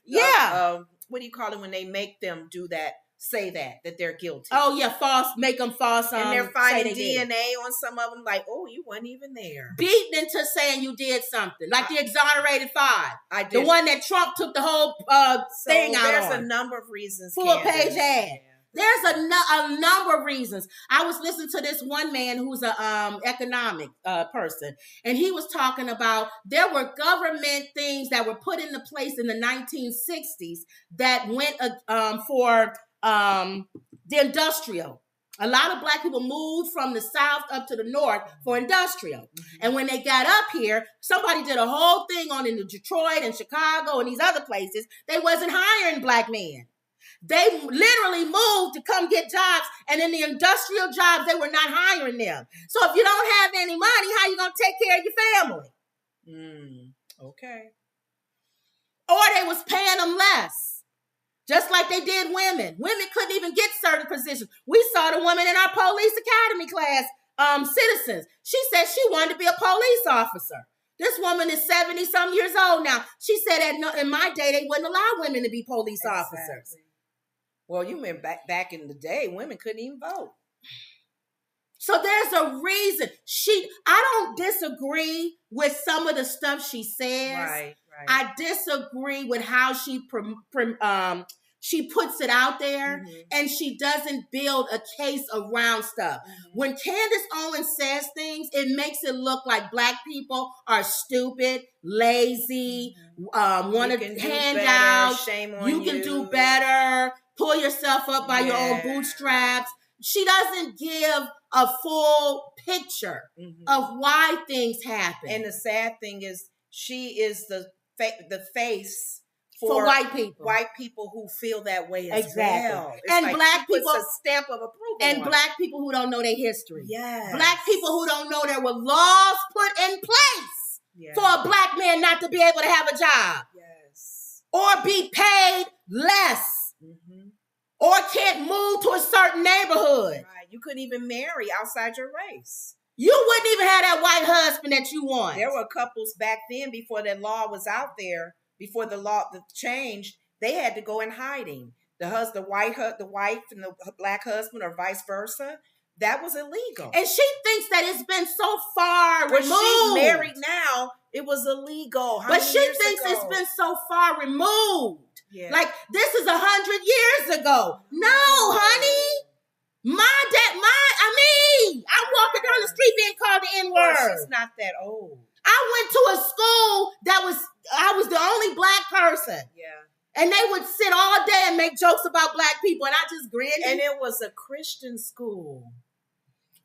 what do you call it when they make them do that? Say that they're guilty. Oh yeah, make them false. And they're finding DNA on some of them. Like, oh, you weren't even there. Beaten into saying you did something, like the exonerated 5. The one that Trump took the whole thing out. There's a number of reasons. Full-page ad. There's a number of reasons. I was listening to this one man who's a economic person, and he was talking about there were government things that were put into place in the 1960s that went for the industrial. A lot of black people moved from the South up to the North for industrial. And when they got up here, somebody did a whole thing on in Detroit and Chicago and these other places. They wasn't hiring black men. They literally moved to come get jobs. And in the industrial jobs, they were not hiring them. So if you don't have any money, how you going to take care of your family? Okay. Or they was paying them less. Just like they did women. Women couldn't even get certain positions. We saw the woman in our police academy class, Citizens. She said she wanted to be a police officer. This woman is 70-some years old now. She said in my day, they wouldn't allow women to be police officers. Well, you mean back in the day, women couldn't even vote. So there's a reason. I don't disagree with some of the stuff she says. Right. I disagree with how she puts it out there, and she doesn't build a case around stuff. When Candace Owens says things, it makes it look like Black people are stupid, lazy, want to hand out. Shame on you can do better. Pull yourself up by your own bootstraps. She doesn't give a full picture of why things happen. And the sad thing is, she is the face for white people who feel that way as exactly. well. It's and like Black people, puts a stamp of approval and on Black people who don't know their history. Yes. Black people who don't know there were laws put in place for a Black man not to be able to have a job, or be paid less, or can't move to a certain neighborhood. Right. You couldn't even marry outside your race. You wouldn't even have that white husband that you want. There were couples back then, before that law was out there, before the law changed, they had to go in hiding. The wife and the Black husband, or vice versa, that was illegal. And she thinks that it's been so far removed. She's married now. It was illegal. But she thinks it's been so far removed. Yeah. Like, this is 100 years ago. No, honey. I'm walking down the street being called the N-word. Well, she's not that old. I went to a school I was the only Black person. Yeah. And they would sit all day and make jokes about Black people, and I just grinned. And it was a Christian school.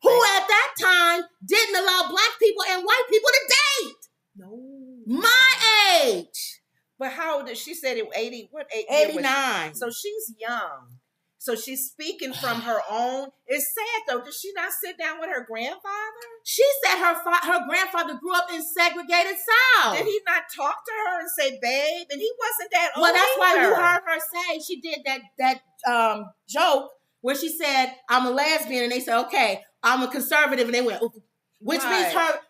Who at that time didn't allow Black people and white people to date. No. My age. But how old is she? Said it 80, what age? 89. So she's young. So she's speaking from her own. It's sad though. Did she not sit down with her grandfather? She said her grandfather grew up in segregated South. Did he not talk to her and say, "Babe"? And he wasn't that old. Well, that's either. why you heard her say she did that joke where she said, "I'm a lesbian," and they said, "Okay, I'm a conservative," and they went, which means her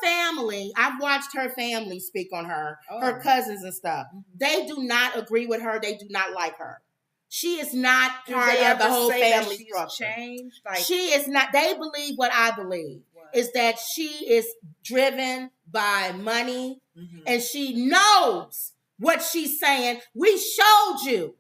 family. I've watched her family speak on her, her cousins and stuff. They do not agree with her. They do not like her. She is not part of the whole family structure. Changed? She is not. They believe what I believe is that she is driven by money, and she knows what she's saying. We showed you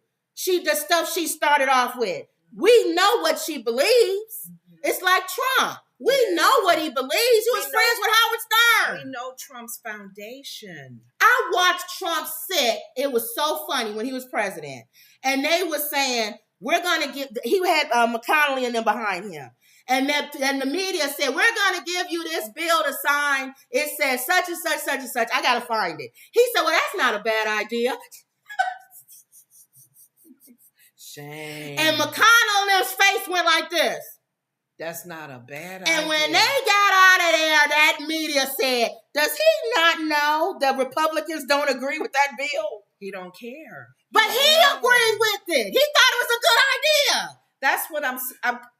the stuff she started off with. We know what she believes. It's like Trump. We know what he believes. He was friends with Howard Stern. We know Trump's foundation. I watched Trump sit. It was so funny when he was president. And they were saying, we're going to give, he had McConnell and them behind him. And the media said, we're going to give you this bill to sign. It says such and such, such and such. I got to find it. He said, well, that's not a bad idea. Shame. And McConnell's face went like this. That's not a bad idea. And when they got out of there, that media said, does he not know the Republicans don't agree with that bill? He don't care. But he agreed with it. He thought it was a good idea. That's what I'm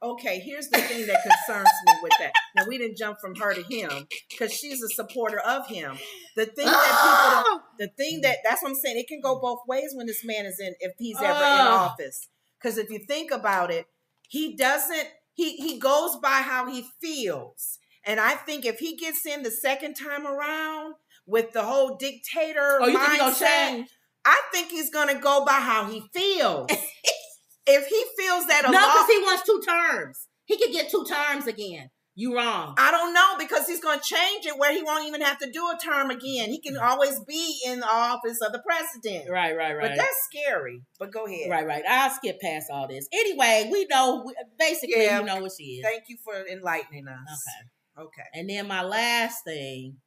okay, here's the thing that concerns me with that. Now, we didn't jump from her to him because she's a supporter of him. The thing that's what I'm saying. It can go both ways when this man is if he's ever in office. Because if you think about it, he goes by how he feels. And I think if he gets in the second time around with the whole dictator you think he gonna mindset, change? I think he's going to go by how he feels. If he feels that No, because he wants 2 terms. He could get 2 terms again. You wrong. I don't know, because he's going to change it where he won't even have to do a term again. He can always be in the office of the president. Right. But that's scary. But go ahead. Right. I'll skip past all this. Anyway, we know, basically, you know what she is. Thank you for enlightening us. Okay. And then my last thing.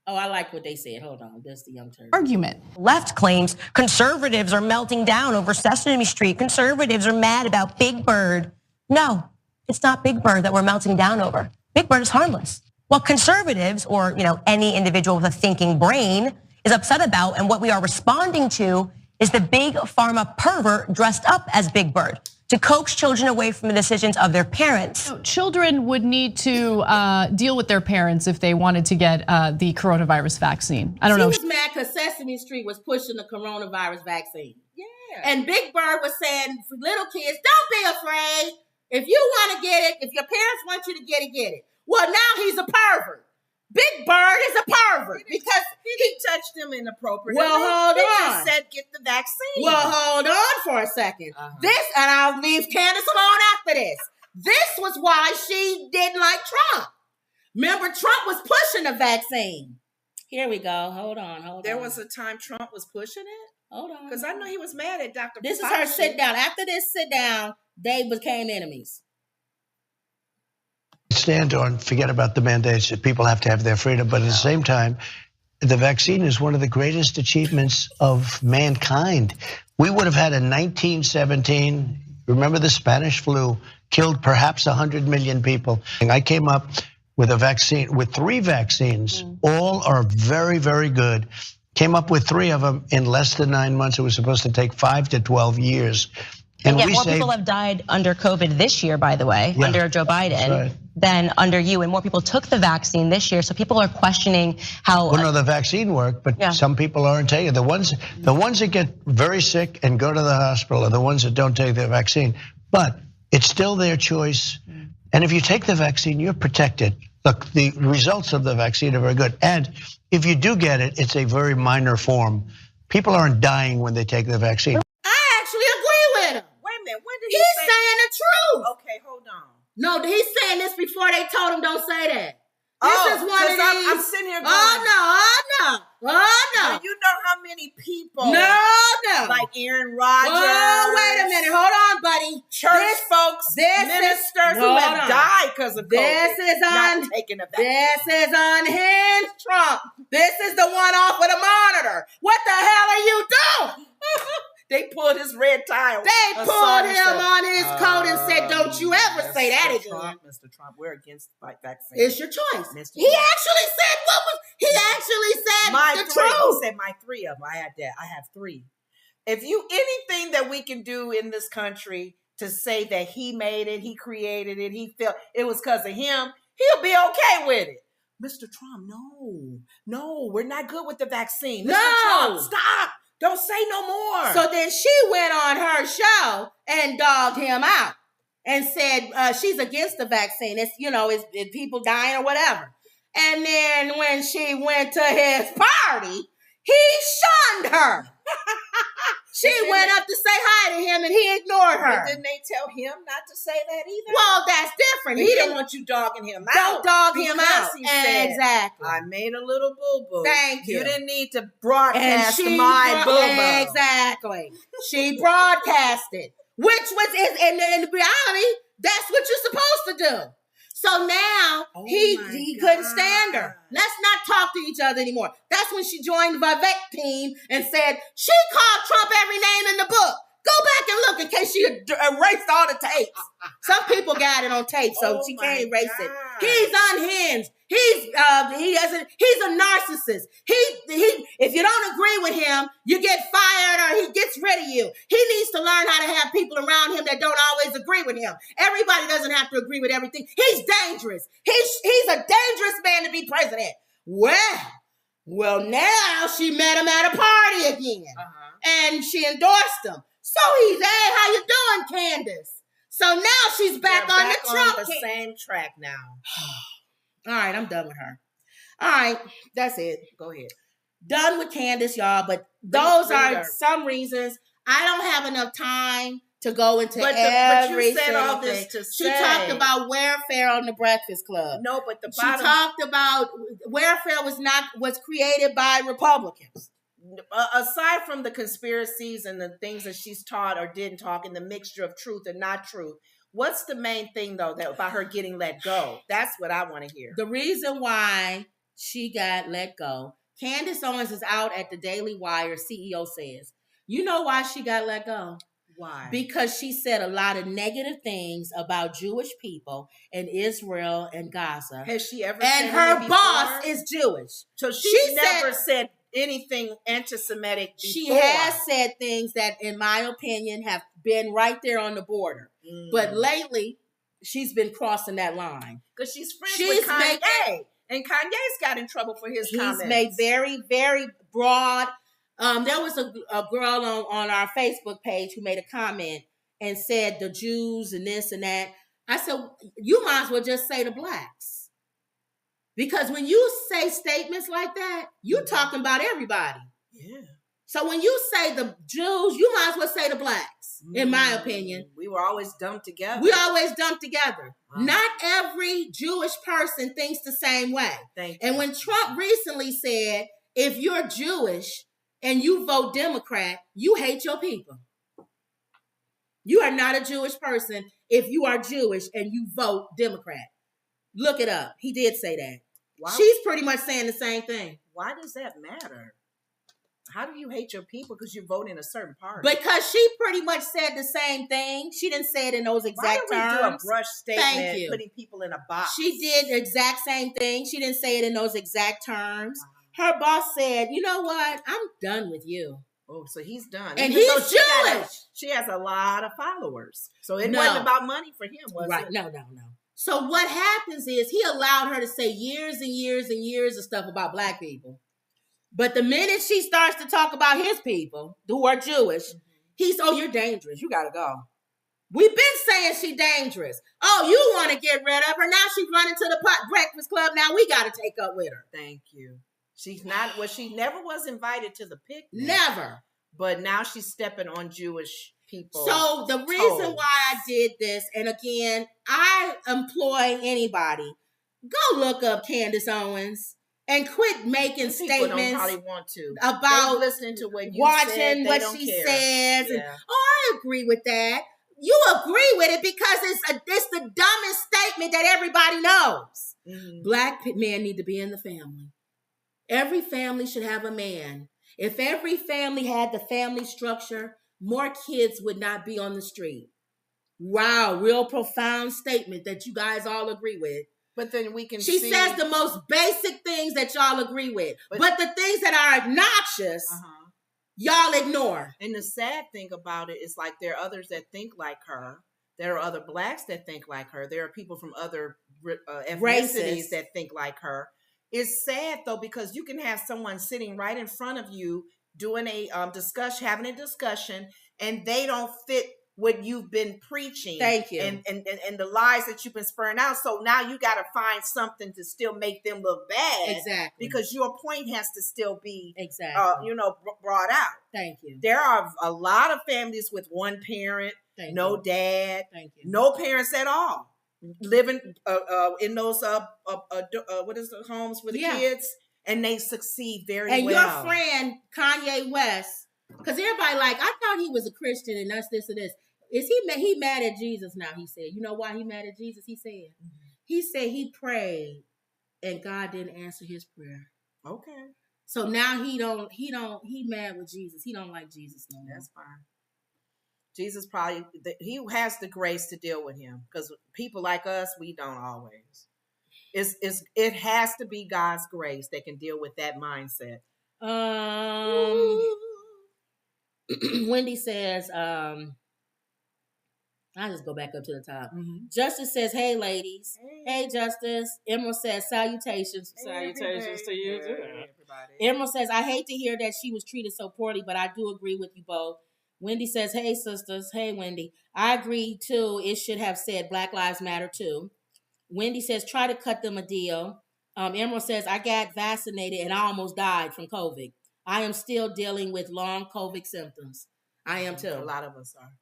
Oh, I like what they said. Hold on. That's the young turn. Argument. Left claims conservatives are melting down over Sesame Street. Conservatives are mad about Big Bird. No, it's not Big Bird that we're melting down over. Big Bird is harmless. What conservatives, or any individual with a thinking brain, is upset about, and what we are responding to, is the big pharma pervert dressed up as Big Bird to coax children away from the decisions of their parents. Children would need to deal with their parents if they wanted to get the coronavirus vaccine. I don't know. She was mad because Sesame Street was pushing the coronavirus vaccine. Yeah. And Big Bird was saying, little kids, don't be afraid. If you want to get it, if your parents want you to get it. Well, now he's a pervert. Big Bird is a pervert because he touched them inappropriately. Well, hold on. He just said get the vaccine. Well, hold on for a second. This, and I'll leave Candace alone after this. This was why she didn't like Trump. Remember, Trump was pushing the vaccine. Here we go. Hold on. There was a time Trump was pushing it? Hold on. Because I know he was mad at Dr. This Fauci. is her sit down. After this sit down, they became enemies. Stand on, forget about the mandates that people have to have their freedom, but at the same time, the vaccine is one of the greatest achievements of mankind. We would have had in 1917, remember the Spanish flu, killed perhaps 100 million people. And I came up with a vaccine, with 3 vaccines, all are very, very good. Came up with 3 of them in less than 9 months. It was supposed to take 5 to 12 years. And yet more people have died under COVID this year, by the way, under Joe Biden, than under you. And more people took the vaccine this year. So people are questioning how. Well, no, the vaccine worked, but some people aren't taking it. The ones that get very sick and go to the hospital are the ones that don't take the vaccine. But it's still their choice. And if you take the vaccine, you're protected. Look, the results of the vaccine are very good. And if you do get it, it's a very minor form. People aren't dying when they take the vaccine. He's saying the truth. Okay, hold on. No, he's saying this before they told him don't say that. This is one of these. I'm sitting here going, oh no. Do you know how many people? No. Like Aaron Rodgers. Oh, wait a minute. Hold on, buddy. Church folks, ministers who have died because of COVID. This is not taking a vaccine. This is unhinged Trump. This is the one off with a monitor. What the hell are you doing? They pulled his red tie. They pulled him on his coat and said, don't you ever say that again. Mr. Trump, we're against vaccines. It's your choice. He actually said the truth. He said my 3 of them. I have 3. If anything that we can do in this country to say that he made it, he created it, he felt it was because of him, he'll be okay with it. Mr. Trump, no, we're not good with the vaccine. Mr. Trump, stop. Don't say no more. So then she went on her show and dogged him out and said she's against the vaccine. It's people dying or whatever. And then when she went to his party, he shunned her. She went up to say hi to him and he ignored her. But didn't they tell him not to say that either? Well, that's different. He didn't want you dogging him out. Don't dog him out. He said, exactly. I made a little boo-boo. Thank you. You didn't need to broadcast my boo-boo. Exactly. She broadcasted, which was, in reality, that's what you're supposed to do. So now he couldn't stand her. Let's not talk to each other anymore. That's when she joined the Vivek team and said, she called Trump every name in the book. Go back and look in case she erased all the tapes. Some people got it on tape, so she can't erase it. He's unhinged. He's a narcissist. If you don't agree with him, you get fired or he gets rid of you. He needs to learn how to have people around him that don't always agree with him. Everybody doesn't have to agree with everything. He's dangerous. He's a dangerous man to be president. Well, now she met him at a party again, and she endorsed him. So he's, hey, how you doing, Candace? So now she's back on the Trump. On the same track now. All right, I'm done with her. All right, that's it. Go ahead. Done with Candace, y'all. But those are some reasons. I don't have enough time to go into every but you said all this to She talked about welfare on the Breakfast Club. No, but she talked about welfare was created by Republicans. Aside from the conspiracies and the things that she's taught or didn't talk and the mixture of truth and not truth, what's the main thing, though, about her getting let go? That's what I want to hear. The reason why she got let go, Candace Owens is out at the Daily Wire, CEO says. You know why she got let go? Why? Because she said a lot of negative things about Jewish people in Israel and Gaza. Has she ever said And her boss is Jewish. So she never said anything anti-Semitic before. She has said things that, in my opinion, have been right there on the border. But lately, she's been crossing that line. Because she's friends with Kanye. And Kanye's got in trouble for his comments. He's made very, very broad. There was a girl on our Facebook page who made a comment, and said the Jews and this and that. I said, you might as well just say the blacks. Because when you say statements like that, you're talking about everybody. Yeah. So when you say the Jews, you might as well say the blacks, in my opinion. We were always dumped together. We always dumped together. Wow. Not every Jewish person thinks the same way. And when Trump recently said, if you're Jewish and you vote Democrat, you hate your people. You are not a Jewish person if you are Jewish and you vote Democrat. Look it up. He did say that. Why? She's pretty much saying the same thing. Why does that matter? How do you hate your people because you vote in a certain party? Because she pretty much said the same thing. She didn't say it in those exact terms. Why do we do a brush statement Thank you. putting people in a box? She did the exact same thing. She didn't say it in those exact terms. Her boss said, you know what? I'm done with you. Oh, so he's done. And Even he's Jewish. She has a lot of followers. So it wasn't about money for him, was it? No. So what happens is he allowed her to say years and years and years of stuff about black people. But the minute she starts to talk about his people who are Jewish, he's, oh, you're dangerous. You got to go. We've been saying she's dangerous. Oh, you want to get rid of her. Now she's running to the Breakfast Club. Now we got to take up with her. Thank you. She's not, well, she never was invited to the picnic. Never. But now she's stepping on Jewish people. So the reason why I did this, and again, I employ anybody, go look up Candace Owens and quit making statements don't probably want to. About listening to what you watching said, what she says. And, I agree with that. You agree with it because it's the dumbest statement that everybody knows. Mm-hmm. Black men need to be in the family. Every family should have a man. If every family had the family structure, more kids would not be on the street. Wow, real profound statement that you guys all agree with. But then we can She says the most basic things that y'all agree with. But the things that are obnoxious, y'all ignore. And the sad thing about it is like there are others that think like her. There are other blacks that think like her. There are people from other ethnicities that think like her. It's sad though, because you can have someone sitting right in front of you doing a having a discussion, and they don't fit what you've been preaching. Thank you. And the lies that you've been spurring out. So now you got to find something to still make them look bad. Exactly. Because your point has to still be brought out. Thank you. There are a lot of families with one parent, no dad, no parents at all. Living in those what is the homes for the kids, and they succeed very well. And your friend Kanye West, because everybody like, I thought he was a Christian and that's this and this. Is he mad at Jesus now? He said, you know why he mad at Jesus? He said he prayed and God didn't answer his prayer. Okay. So now he mad with Jesus. He don't like Jesus no more. That's fine. Jesus probably, he has the grace to deal with him, because people like us, we don't always. It has to be God's grace that can deal with that mindset. Wendy says, I'll just go back up to the top. Justice says, hey ladies. Hey Justice. Emerald says, salutations. Salutations to you too. Emerald says, I hate to hear that she was treated so poorly, but I do agree with you both. Wendy says, hey, sisters. Hey, Wendy. I agree, too. It should have said Black Lives Matter, too. Wendy says, try to cut them a deal. Emerald says, I got vaccinated and I almost died from COVID. I am still dealing with long COVID symptoms. I am, too. A lot of us are.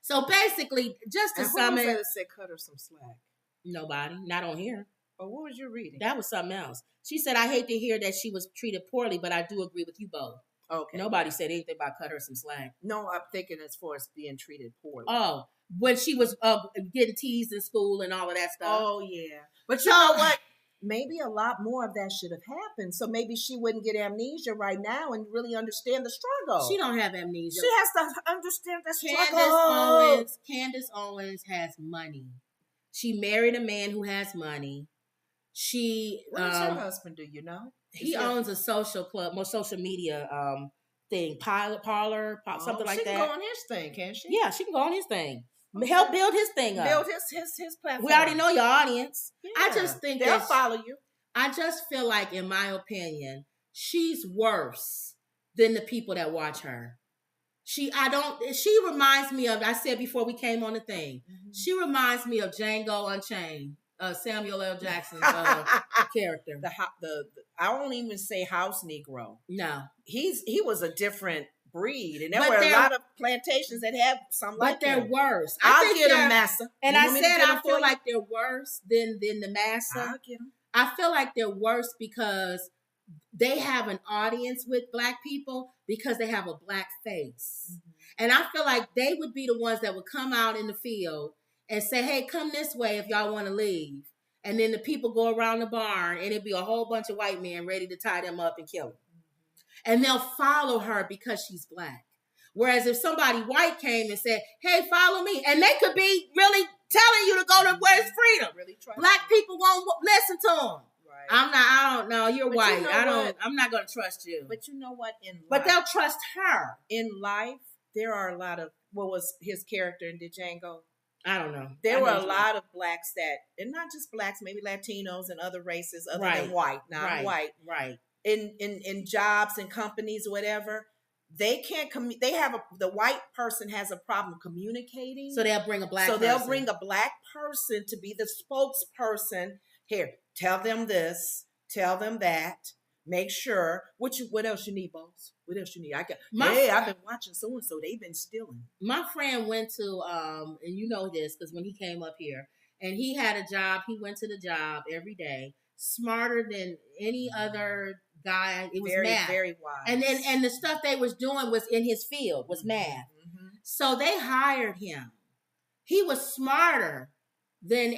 So, basically, just to sum it. Who said cut her some slack? Nobody. Not on here. But what was you reading? That was something else. She said, I hate to hear that she was treated poorly, but I do agree with you both. Okay. Nobody said anything about cut her some slack. No, I'm thinking as far as being treated poorly. Oh, when she was getting teased in school and all of that stuff. Oh, yeah. But you know what? Maybe a lot more of that should have happened. So maybe she wouldn't get amnesia right now and really understand the struggle. She don't have amnesia. She has to understand the struggle. Candace Owens has money. She married a man who has money. What does her husband do, you know? He owns a social club, more social media thing, parlor, something like that. She can go on his thing, can't she? Yeah, she can go on his thing. Help build his thing up. Build his platform. We already know your audience. Yeah. I just think they'll follow you. I just feel like, in my opinion, she's worse than the people that watch her. She reminds me of, I said before we came on the thing, she reminds me of Django Unchained, Samuel L. Jackson's character. I won't even say house Negro. No. He was a different breed, and there were a lot of plantations that had some like they're worse. I'll get them, massa. And I said I feel like they're worse than the massa. I'll get them. I feel like they're worse because they have an audience with Black people because they have a Black face. And I feel like they would be the ones that would come out in the field and say, hey, come this way if y'all want to leave. And then the people go around the barn and it'd be a whole bunch of white men ready to tie them up and kill them. And they'll follow her because she's Black. Whereas if somebody white came and said, hey, follow me, and they could be really telling you to go to where's freedom. Really Black people won't listen to them. Right. I don't know. You're white. What? I'm not going to trust you. But you know what? But they'll trust her. In life, there are a lot of, what was his character in Django? I don't know. There were a lot of Blacks that, and not just Blacks, maybe Latinos and other races other than white, not white. Right. In jobs and companies or whatever, they can't the white person has a problem communicating. So they'll bring a Black person. So they'll bring a Black person to be the spokesperson. Here, tell them this, tell them that. Make sure. What else you need, boss? What else you need? I've been watching so and so. They've been stealing. My friend went to and you know this because when he came up here and he had a job, he went to the job every day, smarter than any other guy. It was math. Very wise. And the stuff they was doing was in his field, was math. So they hired him. He was smarter than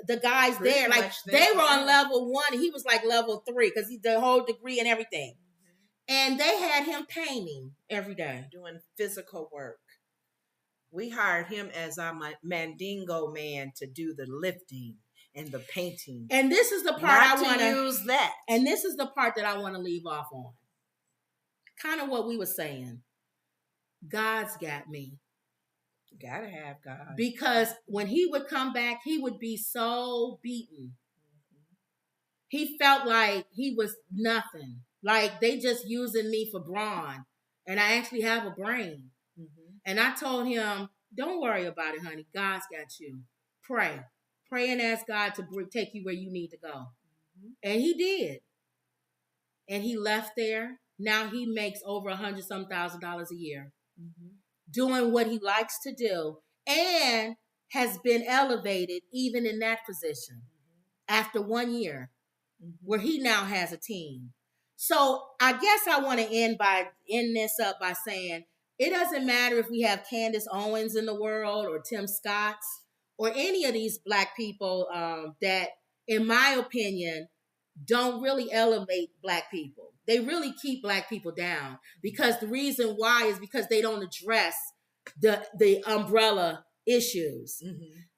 the guys there. Like they were on level 1. He was like level 3 because the whole degree and everything. And they had him painting every day. Doing physical work. We hired him as our Mandingo man to do the lifting and the painting. And this is the part I want to use that. And this is the part that I want to leave off on. Kind of what we were saying. God's got me. Gotta have God. Because when he would come back, he would be so beaten. He felt like he was nothing. Like they just using me for brawn. And I actually have a brain. And I told him, don't worry about it, honey. God's got you. Pray. Pray and ask God to take you where you need to go. And he did. And he left there. Now he makes over $100,000 a year. Doing what he likes to do, and has been elevated even in that position after 1 year, where he now has a team. So I guess I want to end this up by saying it doesn't matter if we have Candace Owens in the world or Tim Scotts or any of these Black people that, in my opinion, don't really elevate Black people. They really keep Black people down because the reason why is because they don't address the umbrella issues.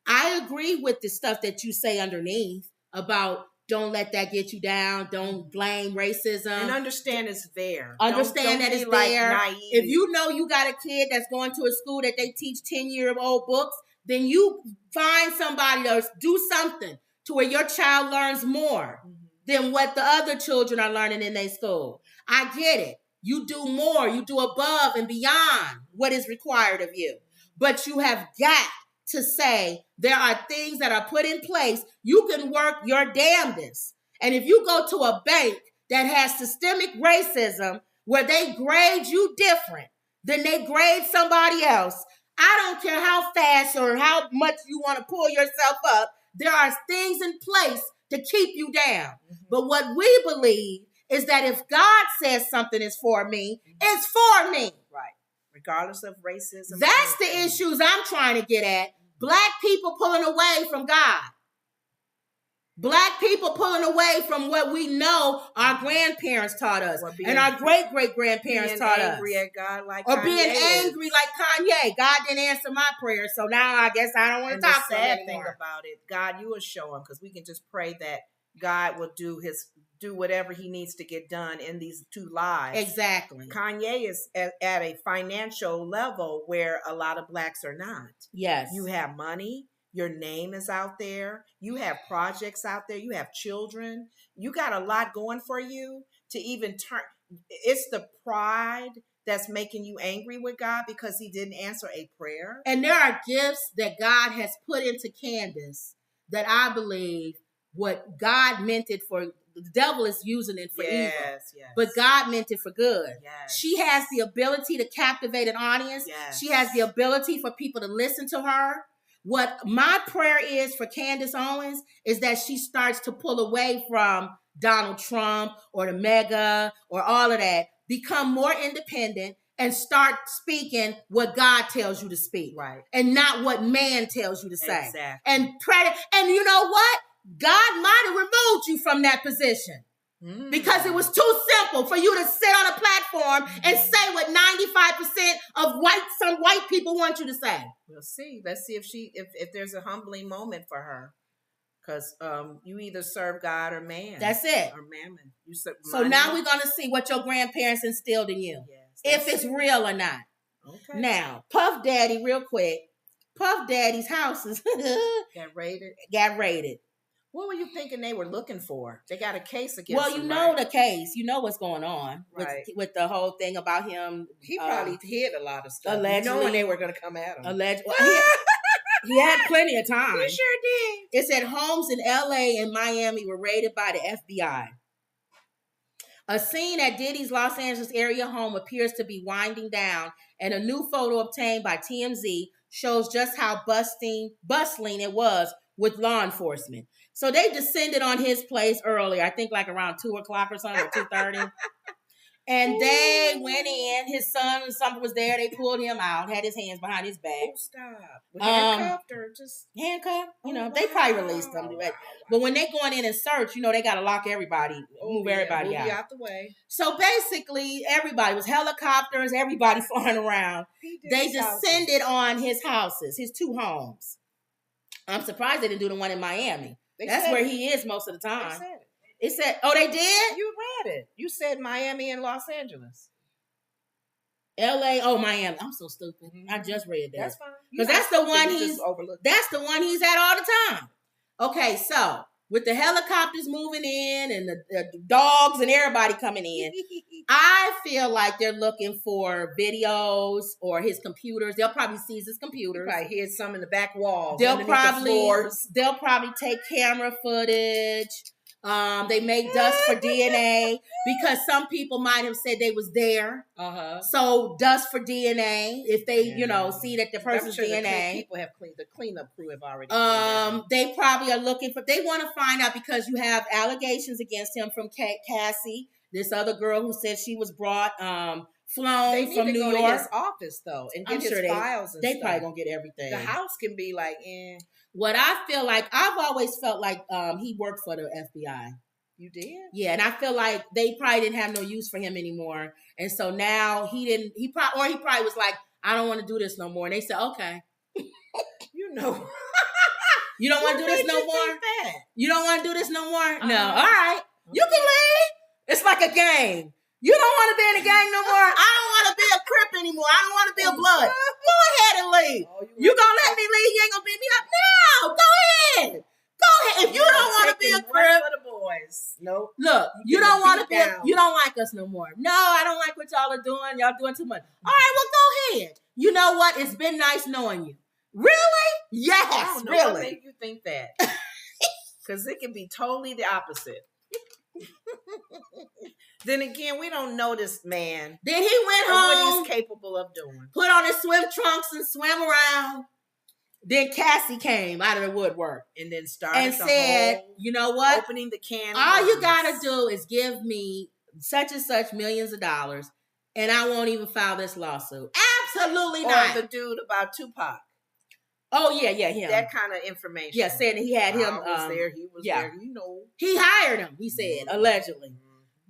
I agree with the stuff that you say underneath about don't let that get you down. Don't blame racism. And understand it's there. Understand that it's there. Naive. If you know you got a kid that's going to a school that they teach 10-year-old books, then you find somebody to do something to where your child learns more than what the other children are learning in their school. I get it. You do more. You do above and beyond what is required of you. But you have got to say there are things that are put in place. You can work your damnedest. And if you go to a bank that has systemic racism where they grade you different than they grade somebody else, I don't care how fast or how much you want to pull yourself up. There are things in place to keep you down. But what we believe is that if God says something is for me, it's for me. Right. Regardless of racism. That's the issues I'm trying to get at. Black people pulling away from God. Black people pulling away from what we know our grandparents taught us and our great-great-grandparents taught us. Being angry at God like Or Kanye being angry like Kanye. God didn't answer my prayer, so now I guess I don't want to talk to him anymore. The sad thing about it, God, you will show him, because we can just pray that God will do whatever he needs to get done in these two lives. Exactly. Kanye is at a financial level where a lot of Blacks are not. Yes. You have money. Your name is out there. You have projects out there. You have children. You got a lot going for you to even turn. It's the pride that's making you angry with God because he didn't answer a prayer? And there are gifts that God has put into Candace that I believe what God meant it for. The devil is using it for evil, but God meant it for good. Yes. She has the ability to captivate an audience. Yes. She has the ability for people to listen to her. What my prayer is for Candace Owens is that she starts to pull away from Donald Trump or the mega or all of that, become more independent and start speaking what God tells you to speak. Right. And not what man tells you to say. Exactly. And pray. And you know what? God might have removed you from that position because it was too simple for you to sit on a platform and say what 95% of some white people want you to say. We'll see. Let's see if there's a humbling moment for her. Because you either serve God or man. That's it. Or mammon. So now we're going to see what your grandparents instilled in you. If it's real or not. Okay. Now, Puff Daddy, real quick. Puff Daddy's houses got raided. What were you thinking they were looking for? They got a case against him. Well, you know the case. You know what's going on with the whole thing about him. He probably hid a lot of stuff. Allegedly. Knowing they were going to come at him. Allegedly. He had plenty of time. He sure did. It said homes in LA and Miami were raided by the FBI. A scene at Diddy's Los Angeles area home appears to be winding down, and a new photo obtained by TMZ shows just how bustling it was with law enforcement. So they descended on his place early, I think like around 2 o'clock or something, or 2:30. And they went in. His son and something was there. They pulled him out, had his hands behind his back. Oh, stop. Handcuffed or just handcuffed? You know, they probably released them. But when they going in and search, you know, they got to lock everybody, move everybody out the way. So basically, everybody was helicopters, everybody flying around. They descended on his houses, his 2 homes. I'm surprised they didn't do the one in Miami. That's where he is most of the time. It said, oh, they did? You read it. You said Miami and Los Angeles. LA, oh, Miami. I'm so stupid. I just read that. That's fine. Because that's the one he's at all the time. Okay, so with the helicopters moving in and the dogs and everybody coming in, I feel like they're looking for videos or his computers. They'll probably seize his computers. Probably hid some in the back walls. They'll probably take camera footage. They make dust for DNA because some people might have said they was there. So dust for DNA if they, see that the person's DNA. People have cleaned. The cleanup crew have already. They probably are looking for. They want to find out because you have allegations against him from Cassie, this other girl who said she was brought, flown from New York. To his office though and get his files. They probably gonna get everything. The house can be like, What I feel like, I've always felt like he worked for the FBI. You did? Yeah, and I feel like they probably didn't have no use for him anymore. And so now he probably was like, I don't want to do this no more. And they said, okay. You know. You don't want to do this no more? You don't want to do this no more? No. All right. You can leave. It's like a game. You don't want to be in the gang no more? I don't want to be a Crip anymore. I don't want to be a Blood. Go ahead and leave. You gonna let me leave? You ain't gonna beat me up? No. Go ahead. Go ahead. If you don't want to be a Crip, for the boys. Nope. Look, you don't want to be. You don't like us no more. No, I don't like what y'all are doing. Y'all doing too much. All right, well, go ahead. You know what? It's been nice knowing you. Really? Yes. I don't know really. What made you think that? Because it can be totally the opposite. Then again, we don't know this man. Then he went home. What he's capable of doing. Put on his swim trunks and swam around. Then Cassie came out of the woodwork and then started and said, "You know what? Opening the can. All you gotta do is give me such and such millions of dollars, and I won't even file this lawsuit." Absolutely not. Or the dude about Tupac. Oh yeah, him. That kind of information. Yeah, saying that he had him. Was there. He was there. You know, he hired him. He said allegedly.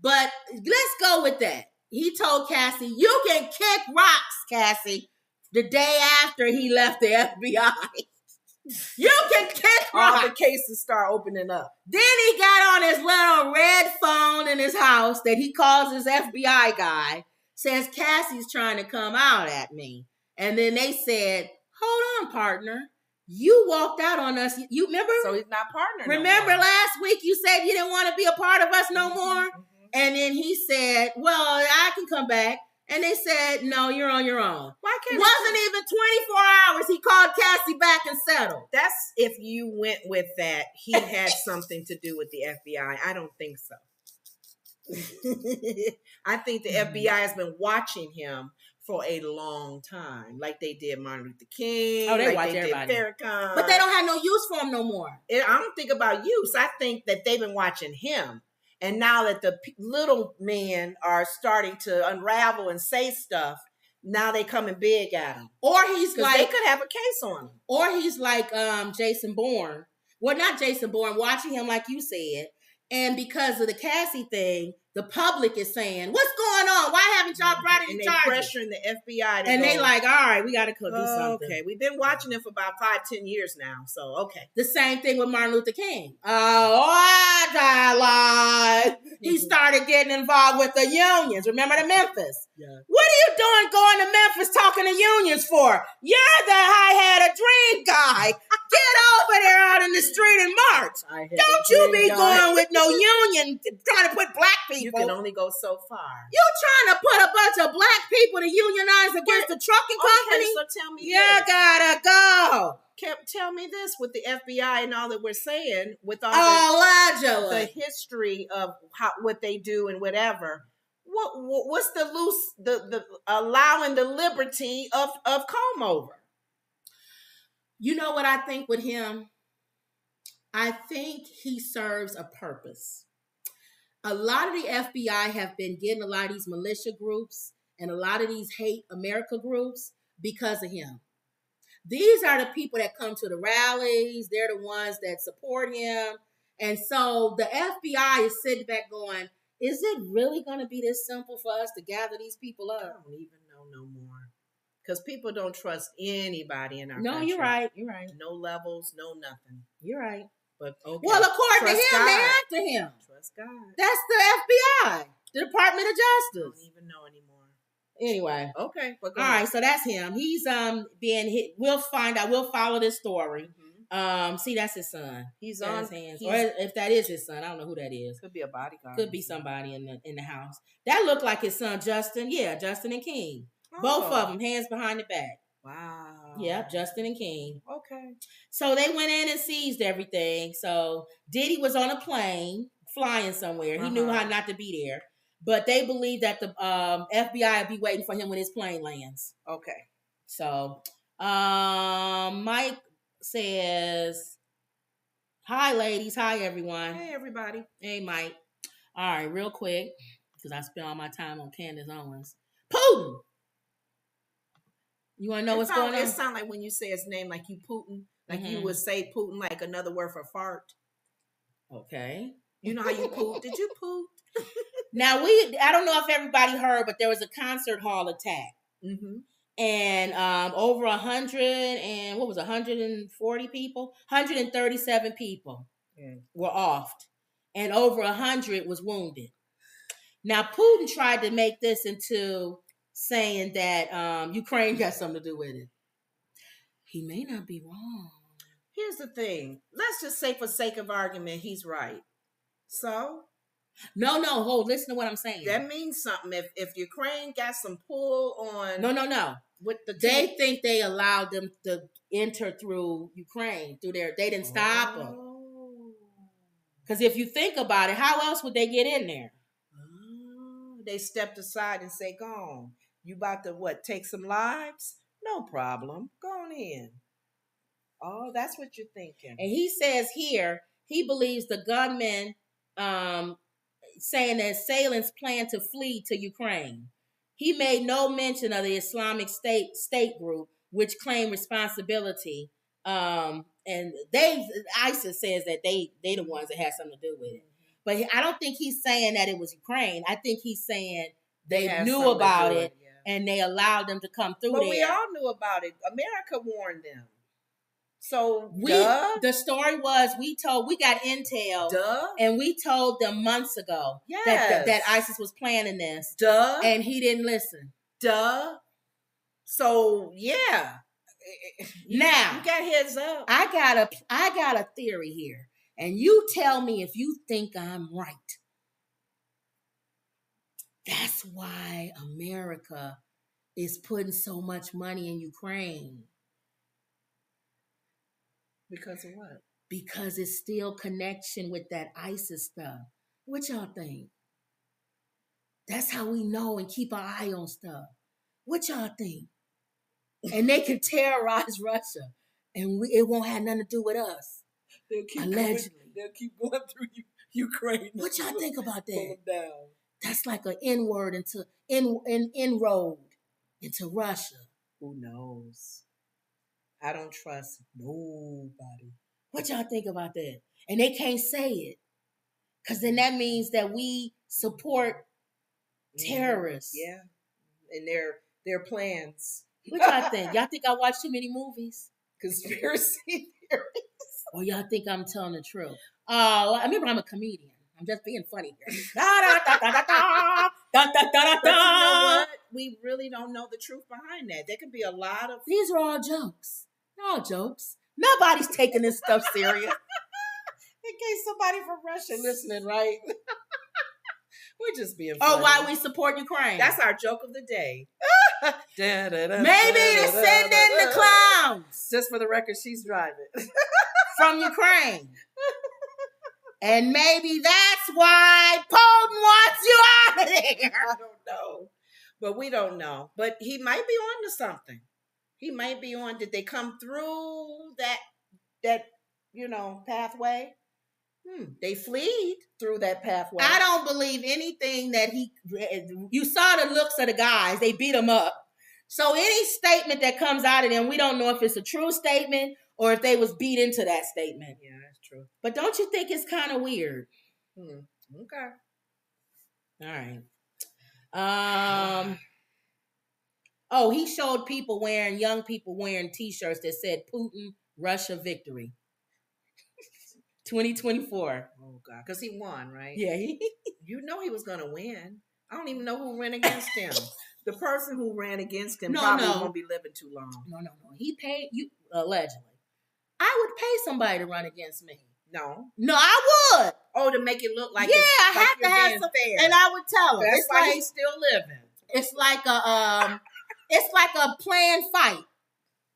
But let's go with that. He told Cassie, "You can kick rocks, Cassie." The day after he left the FBI, you can kick rocks. All the cases start opening up. Then he got on his little red phone in his house that he calls his FBI guy. Says Cassie's trying to come out at me, and then they said, "Hold on, partner. You walked out on us. You remember? So he's not partner. Remember last week you said you didn't want to be a part of us no more." And then he said, "Well, I can come back." And they said, no, you're on your own. Why can't Wasn't even 24 hours. He called Cassie back and settled. That's if you went with that, he had something to do with the FBI. I don't think so. I think the FBI has been watching him for a long time, like they did Martin Luther King. Oh, they like watch they everybody. did Farrakhan. But they don't have no use for him no more. I don't think about use. I think that they've been watching him. And now that the little men are starting to unravel and say stuff, now they coming big at him. Or he's like, they could have a case on him. Or he's like Jason Bourne. Well, not Jason Bourne, watching him like you said. And because of the Cassie thing, the public is saying, what's going on? Why haven't y'all brought any charges? And they pressuring the FBI to and go, they like, all right, we got to do something. Okay, we've been watching him for about 5-10 years now, so okay. The same thing with Martin Luther King. He started getting involved with the unions. Remember the Memphis? Yeah. What are you doing going to Memphis talking to unions for? You're the I had a dream guy. Get over there out in the street and march. Don't you be going with no union trying to put black people. You can only go so far. You trying to put a bunch of black people to unionize against the trucking company? So tell me you gotta go. Tell me this with the FBI and all that we're saying, with all the history of what they do and whatever. What's the allowing the liberty of comb over? You know what I think with him? I think he serves a purpose. A lot of the FBI have been getting a lot of these militia groups and a lot of these hate America groups because of him. These are the people that come to the rallies. They're the ones that support him. And so the FBI is sitting back going, is it really going to be this simple for us to gather these people up? I don't even know no more. Because people don't trust anybody in our country. No, you're right. You're right. No levels, no nothing. You're right. But okay. Well, according to him, God. they after him. Trust God. That's the FBI, the Department of Justice. I don't even know anymore. Anyway. Okay. All right, so that's him. He's being hit. We'll find out. We'll follow this story. Mm-hmm. See, that's his son. He's on his hands. Or if that is his son, I don't know who that is. Could be a bodyguard. Could be somebody in the house. That looked like his son, Justin. Yeah, Justin and King. Oh. Both of them, hands behind the back. Wow. Yep, Justin and King. Okay. So they went in and seized everything. So Diddy was on a plane flying somewhere. He knew how not to be there. But they believe that the FBI will be waiting for him when his plane lands. Okay. So Mike says, hi, ladies. Hi, everyone. Hey, everybody. Hey, Mike. All right, real quick, because I spent all my time on Candace Owens. Putin! You want to know what's going on? It sounds like when you say his name, like you Putin, like you would say Putin like another word for fart. Okay. You know how you poop? Did you poop? Now, I don't know if everybody heard, but there was a concert hall attack. Mm-hmm. And over 140 people, 137 people were offed. And over 100 was wounded. Now, Putin tried to make this into saying that Ukraine got something to do with it. He may not be wrong. Here's the thing. Let's just say for sake of argument, he's right. So? No, hold. Listen to what I'm saying. That means something. If Ukraine got some pull on... No. With they think they allowed them to enter through Ukraine. They didn't stop them. Because if you think about it, how else would they get in there? They stepped aside and say, go on. You about to, take some lives? No problem. Go on in. Oh, that's what you're thinking. And he says here, he believes the gunmen saying that assailants plan to flee to Ukraine. He made no mention of the Islamic State group, which claimed responsibility. And ISIS says that they the ones that had something to do with it. But I don't think he's saying that it was Ukraine. I think he's saying they knew about it and they allowed them to come through there. But we all knew about it. America warned them. So the story was we got intel and we told them months ago that ISIS was planning this. And he didn't listen. So yeah. Now you got heads up. I got a theory here. And you tell me if you think I'm right. That's That's why America is putting so much money in Ukraine. Because of what? Because it's still connection with that ISIS stuff. What y'all think? That's how we know and keep our eye on stuff. What y'all think? And they can terrorize Russia, and it won't have nothing to do with us. Allegedly. They'll keep going through Ukraine. What y'all think about that? Pull them down. That's like an inward into inroad into Russia. Who knows? I don't trust nobody. What y'all think about that? And they can't say it, because then that means that we support terrorists. Yeah, and their plans. What y'all think? Y'all think I watch too many movies? Conspiracy theories. Or y'all think I'm telling the truth? I remember I'm a comedian. I'm just being funny here. But you know what? We really don't know the truth behind that. There could be a lot of... These are all jokes. All jokes. Nobody's taking this stuff serious. In case somebody from Russia listening, right? We're just being funny. Oh, why we support Ukraine? That's our joke of the day. Maybe they're sending the clowns. Just for the record, she's driving. From Ukraine. And maybe that's why Putin wants you out of there. I don't know. But we don't know. But he might be on to something. He might be on. Did they come through that pathway? They fled through that pathway. I don't believe anything that you saw the looks of the guys. They beat him up. So any statement that comes out of them, we don't know if it's a true statement or if they was beat into that statement. Yeah, that's true. But don't you think it's kind of weird? Okay. All right. He showed young people wearing T-shirts that said Putin, Russia victory. 2024. Oh, God. Because he won, right? Yeah. You know he was going to win. I don't even know who ran against him. The person who ran against him won't be living too long. No. He paid you, allegedly. I would pay somebody to run against me. No, I would. Oh, to make it look like I have to have some fair. And I would tell him. That's why he's still living. It's like a planned fight.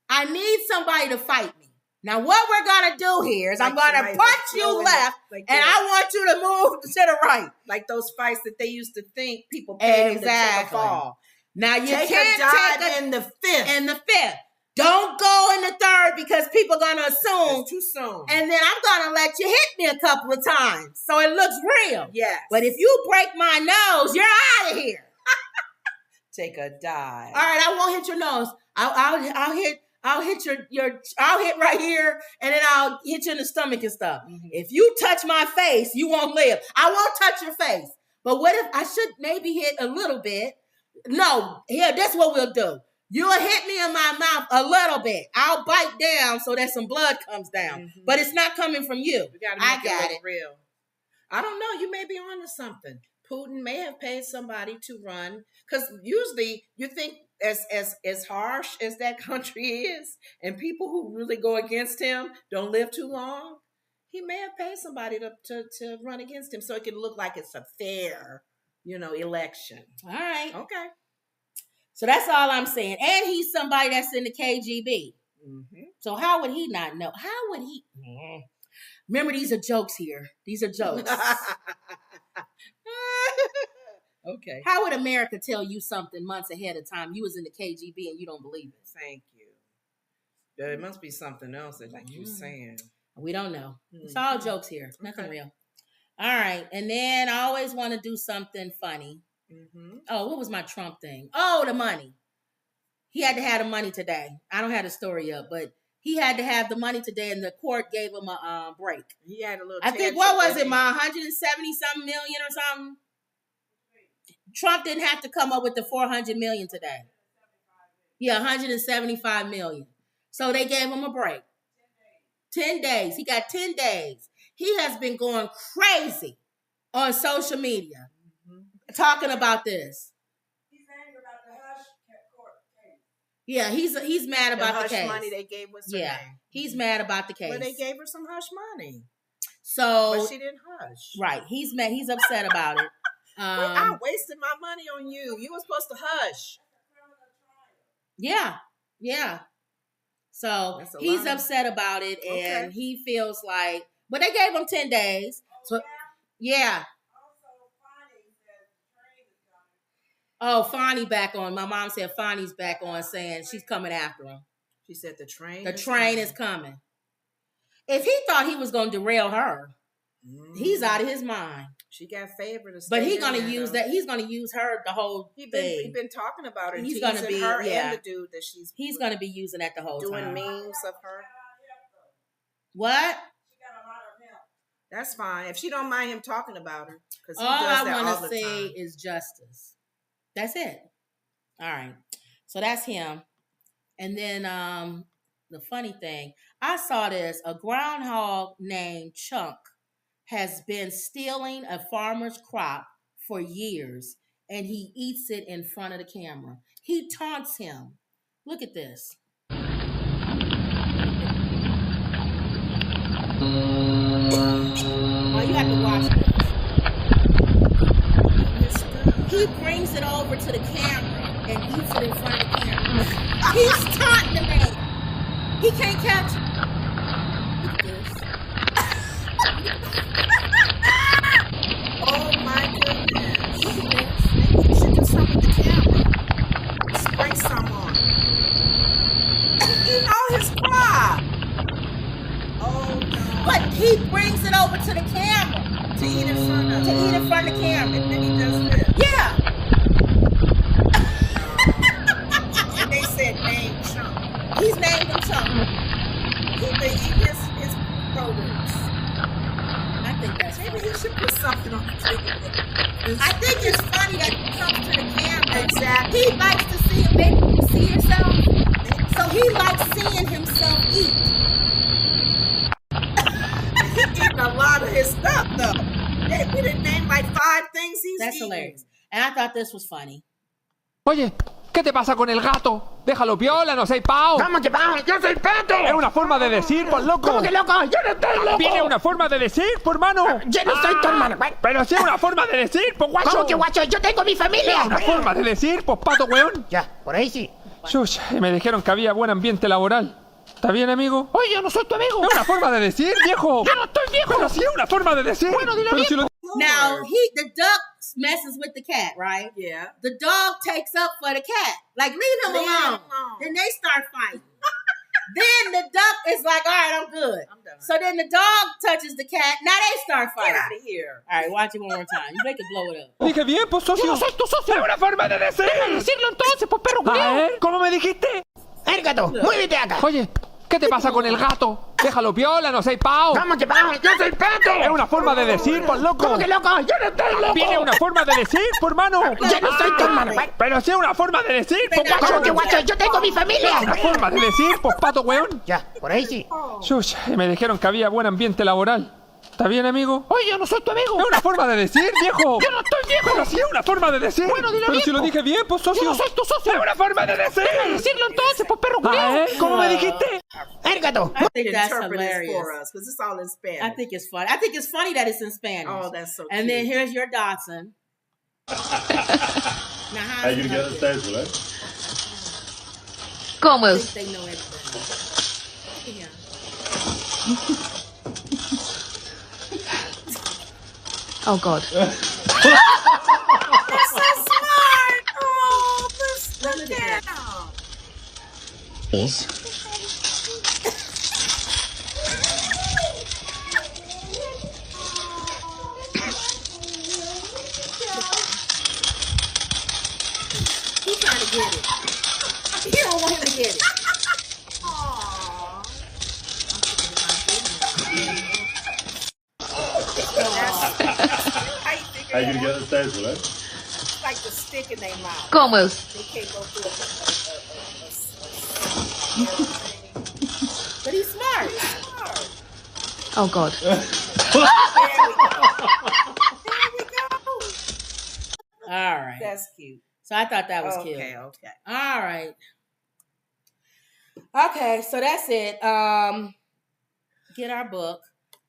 I need somebody to fight me. Now, what we're gonna do here is I'm gonna punch you left, and I want you to move to the right, like those fights that they used to think people paid to take a fall. Now you can't take in the fifth. In the fifth. Don't go in the third because people are going to assume. It's too soon. And then I'm going to let you hit me a couple of times so it looks real. Yes. But if you break my nose, you're out of here. Take a dive. All right, I won't hit your nose. I'll hit right here, and then I'll hit you in the stomach and stuff. Mm-hmm. If you touch my face, you won't live. I won't touch your face. But what if I should maybe hit a little bit? No, here, that's what we'll do. You'll hit me in my mouth a little bit. I'll bite down so that some blood comes down. Mm-hmm. But it's not coming from you. I got it real. I don't know. You may be onto something. Putin may have paid somebody to run. Because usually you think as harsh as that country is, and people who really go against him don't live too long, he may have paid somebody to run against him so it can look like it's a fair, election. All right. Okay. So that's all I'm saying. And he's somebody that's in the KGB. Mm-hmm. So how would he not know? How would he? Mm-hmm. Remember, these are jokes here. These are jokes. Okay. How would America tell you something months ahead of time? You was in the KGB and you don't believe it. Thank you. There must be something else that, like you're saying. We don't know. Mm-hmm. It's all jokes here. Nothing real. All right. And then I always want to do something funny. Mm-hmm. Oh, what was my Trump thing? Oh, the money. He had to have the money today. I don't have the story up, but he had to have the money today, and the court gave him a break. He had a little. I think what was it, my 170-something million or something? Trump didn't have to come up with the 400 million today. Yeah, 175 million. So they gave him a break. 10 days. He got 10 days. He has been going crazy on social media. Talking about this. He's angry about the hush court case. Yeah, he's mad about the case. Money they gave was her name. He's mad about the case. But they gave her some hush money. So but she didn't hush. Right. He's mad. He's upset about it. I wasted my money on you. You were supposed to hush. Yeah. So he's upset about it, and he feels like, but they gave him 10 days. So yeah. Oh, Fonnie back on. My mom said Fonnie's back on, saying she's coming after him. She said the train is coming. If he thought he was going to derail her, he's out of his mind. She got favored. But he's going to use that. He's going to use her the whole thing. He's been talking about her. He's going to be her and the dude that he's going to be using that the whole time. Doing memes of her. What? That's fine. If she don't mind him talking about her. All I want to see is justice. That's it. All right. So that's him. And then the funny thing, I saw this. A groundhog named Chunk has been stealing a farmer's crop for years, and he eats it in front of the camera. He taunts him. Look at this. Oh, you have to watch this. He brings it over to the camera and eats it in front of the camera. He's taunting the man. He can't catch it. Look at this. Oh my goodness. Look at this. Maybe you should do something with the camera. Spray some on. Eating all his crop. Oh no. But he brings it over to the camera. To eat in front of the camera. And then he does this. Yeah. And they said name Chunk. He's named him Chunk. He been eating his produce. I think that's maybe he should put something on the table. I think it's funny that he comes to the camera. Exactly. He likes to see it. Maybe you see yourself. So he likes seeing himself eat. He's eating a lot of his stuff though. Hey, we didn't name like 5 things he's That's eating. hilarious. And I thought this was funny. Oye, ¿qué te pasa con el gato? Déjalo piola, no seas pao. ¿Cómo que pao? ¡Yo soy Pato! Es una forma de decir, por loco. ¿Cómo que loco? ¡Yo no estoy loco! Viene una forma de decir, por mano. Yo no soy tu hermano. Pero sí es una forma de decir, por guacho. ¿Cómo que guacho? Yo tengo mi familia. Es una forma de decir, pues pato, weón. Ya, por ahí sí. Shush, me dijeron que había buen ambiente laboral. ¿Está bien, amigo? Oye, yo no soy tu amigo. Es una forma de decir, viejo. Yo no estoy viejo. Pero sí es una forma de decir. Bueno, dilo pero bien. si lo... Now, the duck messes with the cat, right? Yeah. The dog takes up for the cat. Like, leave him alone. Then they start fighting. Then the duck is like, all right, I'm good. I'm done. So then the dog touches the cat. Now they start fighting. Get out of here. All right, watch it one more time. You make it blow it up. Dije bien, pues socio. Yo no soy tu socio. Es una forma de decir. Déjame decirlo entonces, pues perro A culiao. ver, ¿cómo me dijiste? Gato, muévete acá. Oye, ¿qué te pasa con el gato? Déjalo piola, no seas pao. ¿Cómo que pao? ¡Yo soy Pato! Es una forma de decir, por loco. ¿Cómo que loco? ¡Yo no estoy loco! Viene una forma de decir, por mano. Yo no soy tu hermano. Pero sí es una forma de decir, por guacho. ¿Cómo que guacho? Yo tengo mi familia. Es una forma de decir, pues pato, weón. Ya, por ahí sí. Shush, me dijeron que había buen ambiente laboral. ¿Está bien, amigo? Oye, yo no soy tu amigo. Es una forma de decir, viejo. Yo no estoy viejo. Pero sí es una forma de decir. Bueno, dilo pero bien, si lo dije bien, pues socio. Yo no soy tu socio. Es una forma de decir. Déjame decirlo entonces, pues perro culiao. ¿Cómo me dijiste? Gato. I think that's Interpret this hilarious. for us because it's all in Spanish. I think it's funny. I think it's funny that it's in Spanish. Oh, that's so And cute. then here's your Dotson. Now, How you gonna get upstairs, right? ¿Cómo? I think they know everything. Yeah. Oh, God. That's so smart. Oh, look at him. He's trying to get it. He don't want him to get it. How you gonna get upstairs, right? It's like the stick in their mouth. ¿Cómo? They can't go through But he's smart. Oh, God. All right. That's cute. So I thought that was cute. Okay. All right. Okay, so that's it. Get our book.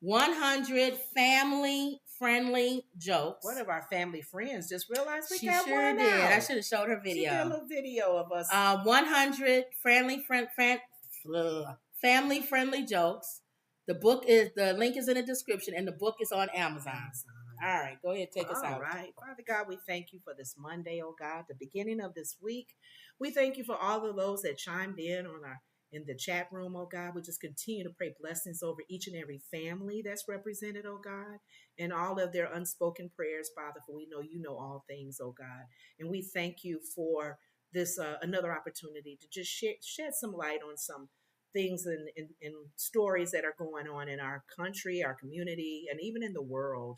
100 family friendly jokes. One of our family friends just realized we She got sure one did. out. I should have showed her video. She did a little video of us. 100 family-friendly jokes. The link is in the description, and the book is on Amazon. All right, go ahead, take us out. All right. Father God, we thank you for this Monday, oh God, the beginning of this week. We thank you for all of those that chimed in in the chat room, oh God. We just continue to pray blessings over each and every family that's represented, oh God, and all of their unspoken prayers, Father, for we know you know all things, oh God. And we thank you for this another opportunity to just shed some light on some things and stories that are going on in our country, our community, and even in the world.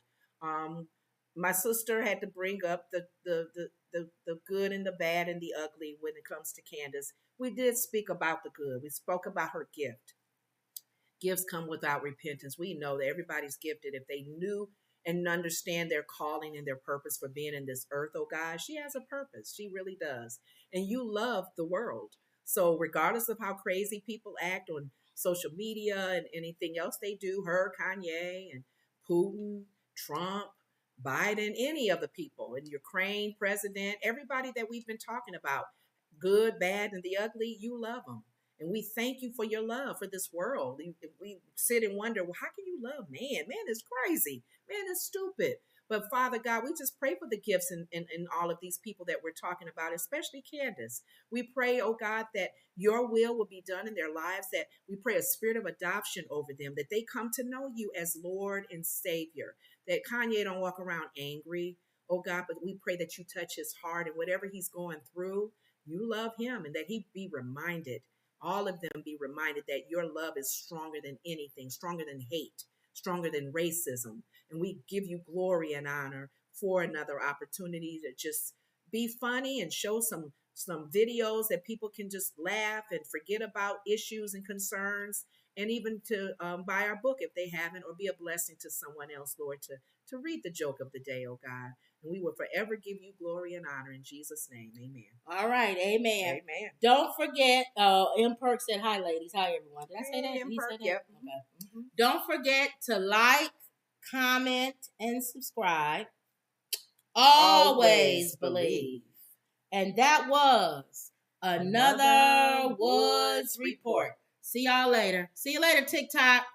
My sister had to bring up the good and the bad and the ugly when it comes to Candace. We did speak about the good. We spoke about her gift. Gifts come without repentance. We know that everybody's gifted if they knew and understand their calling and their purpose for being in this earth, oh God. She has a purpose. She really does. And you love the world. So regardless of how crazy people act on social media and anything else they do, her, Kanye, and Putin, Trump, Biden, any of the people in Ukraine, president, everybody that we've been talking about, good, bad, and the ugly, you love them. And we thank you for your love for this world. We sit and wonder, well, how can you love man? Man is crazy. Man is stupid. But Father God, we just pray for the gifts in all of these people that we're talking about, especially Candace. We pray, oh God, that your will be done in their lives, that we pray a spirit of adoption over them, that they come to know you as Lord and Savior, that Kanye don't walk around angry, oh God, but we pray that you touch his heart and whatever he's going through, you love him, and that he be reminded, all of them be reminded that your love is stronger than anything, stronger than hate, stronger than racism. And we give you glory and honor for another opportunity to just be funny and show some videos that people can just laugh and forget about issues and concerns, and even to buy our book if they haven't, or be a blessing to someone else, Lord, to read the joke of the day, oh God. And we will forever give you glory and honor in Jesus' name. Amen. All right, amen. Amen. Don't forget, M. Perk said hi, ladies. Hi, everyone. Did I say that? M. Perk, yep. Okay. Mm-hmm. Don't forget to like, comment, and subscribe. Always believe. And that was another Woods Report. See y'all later. See you later, TikTok.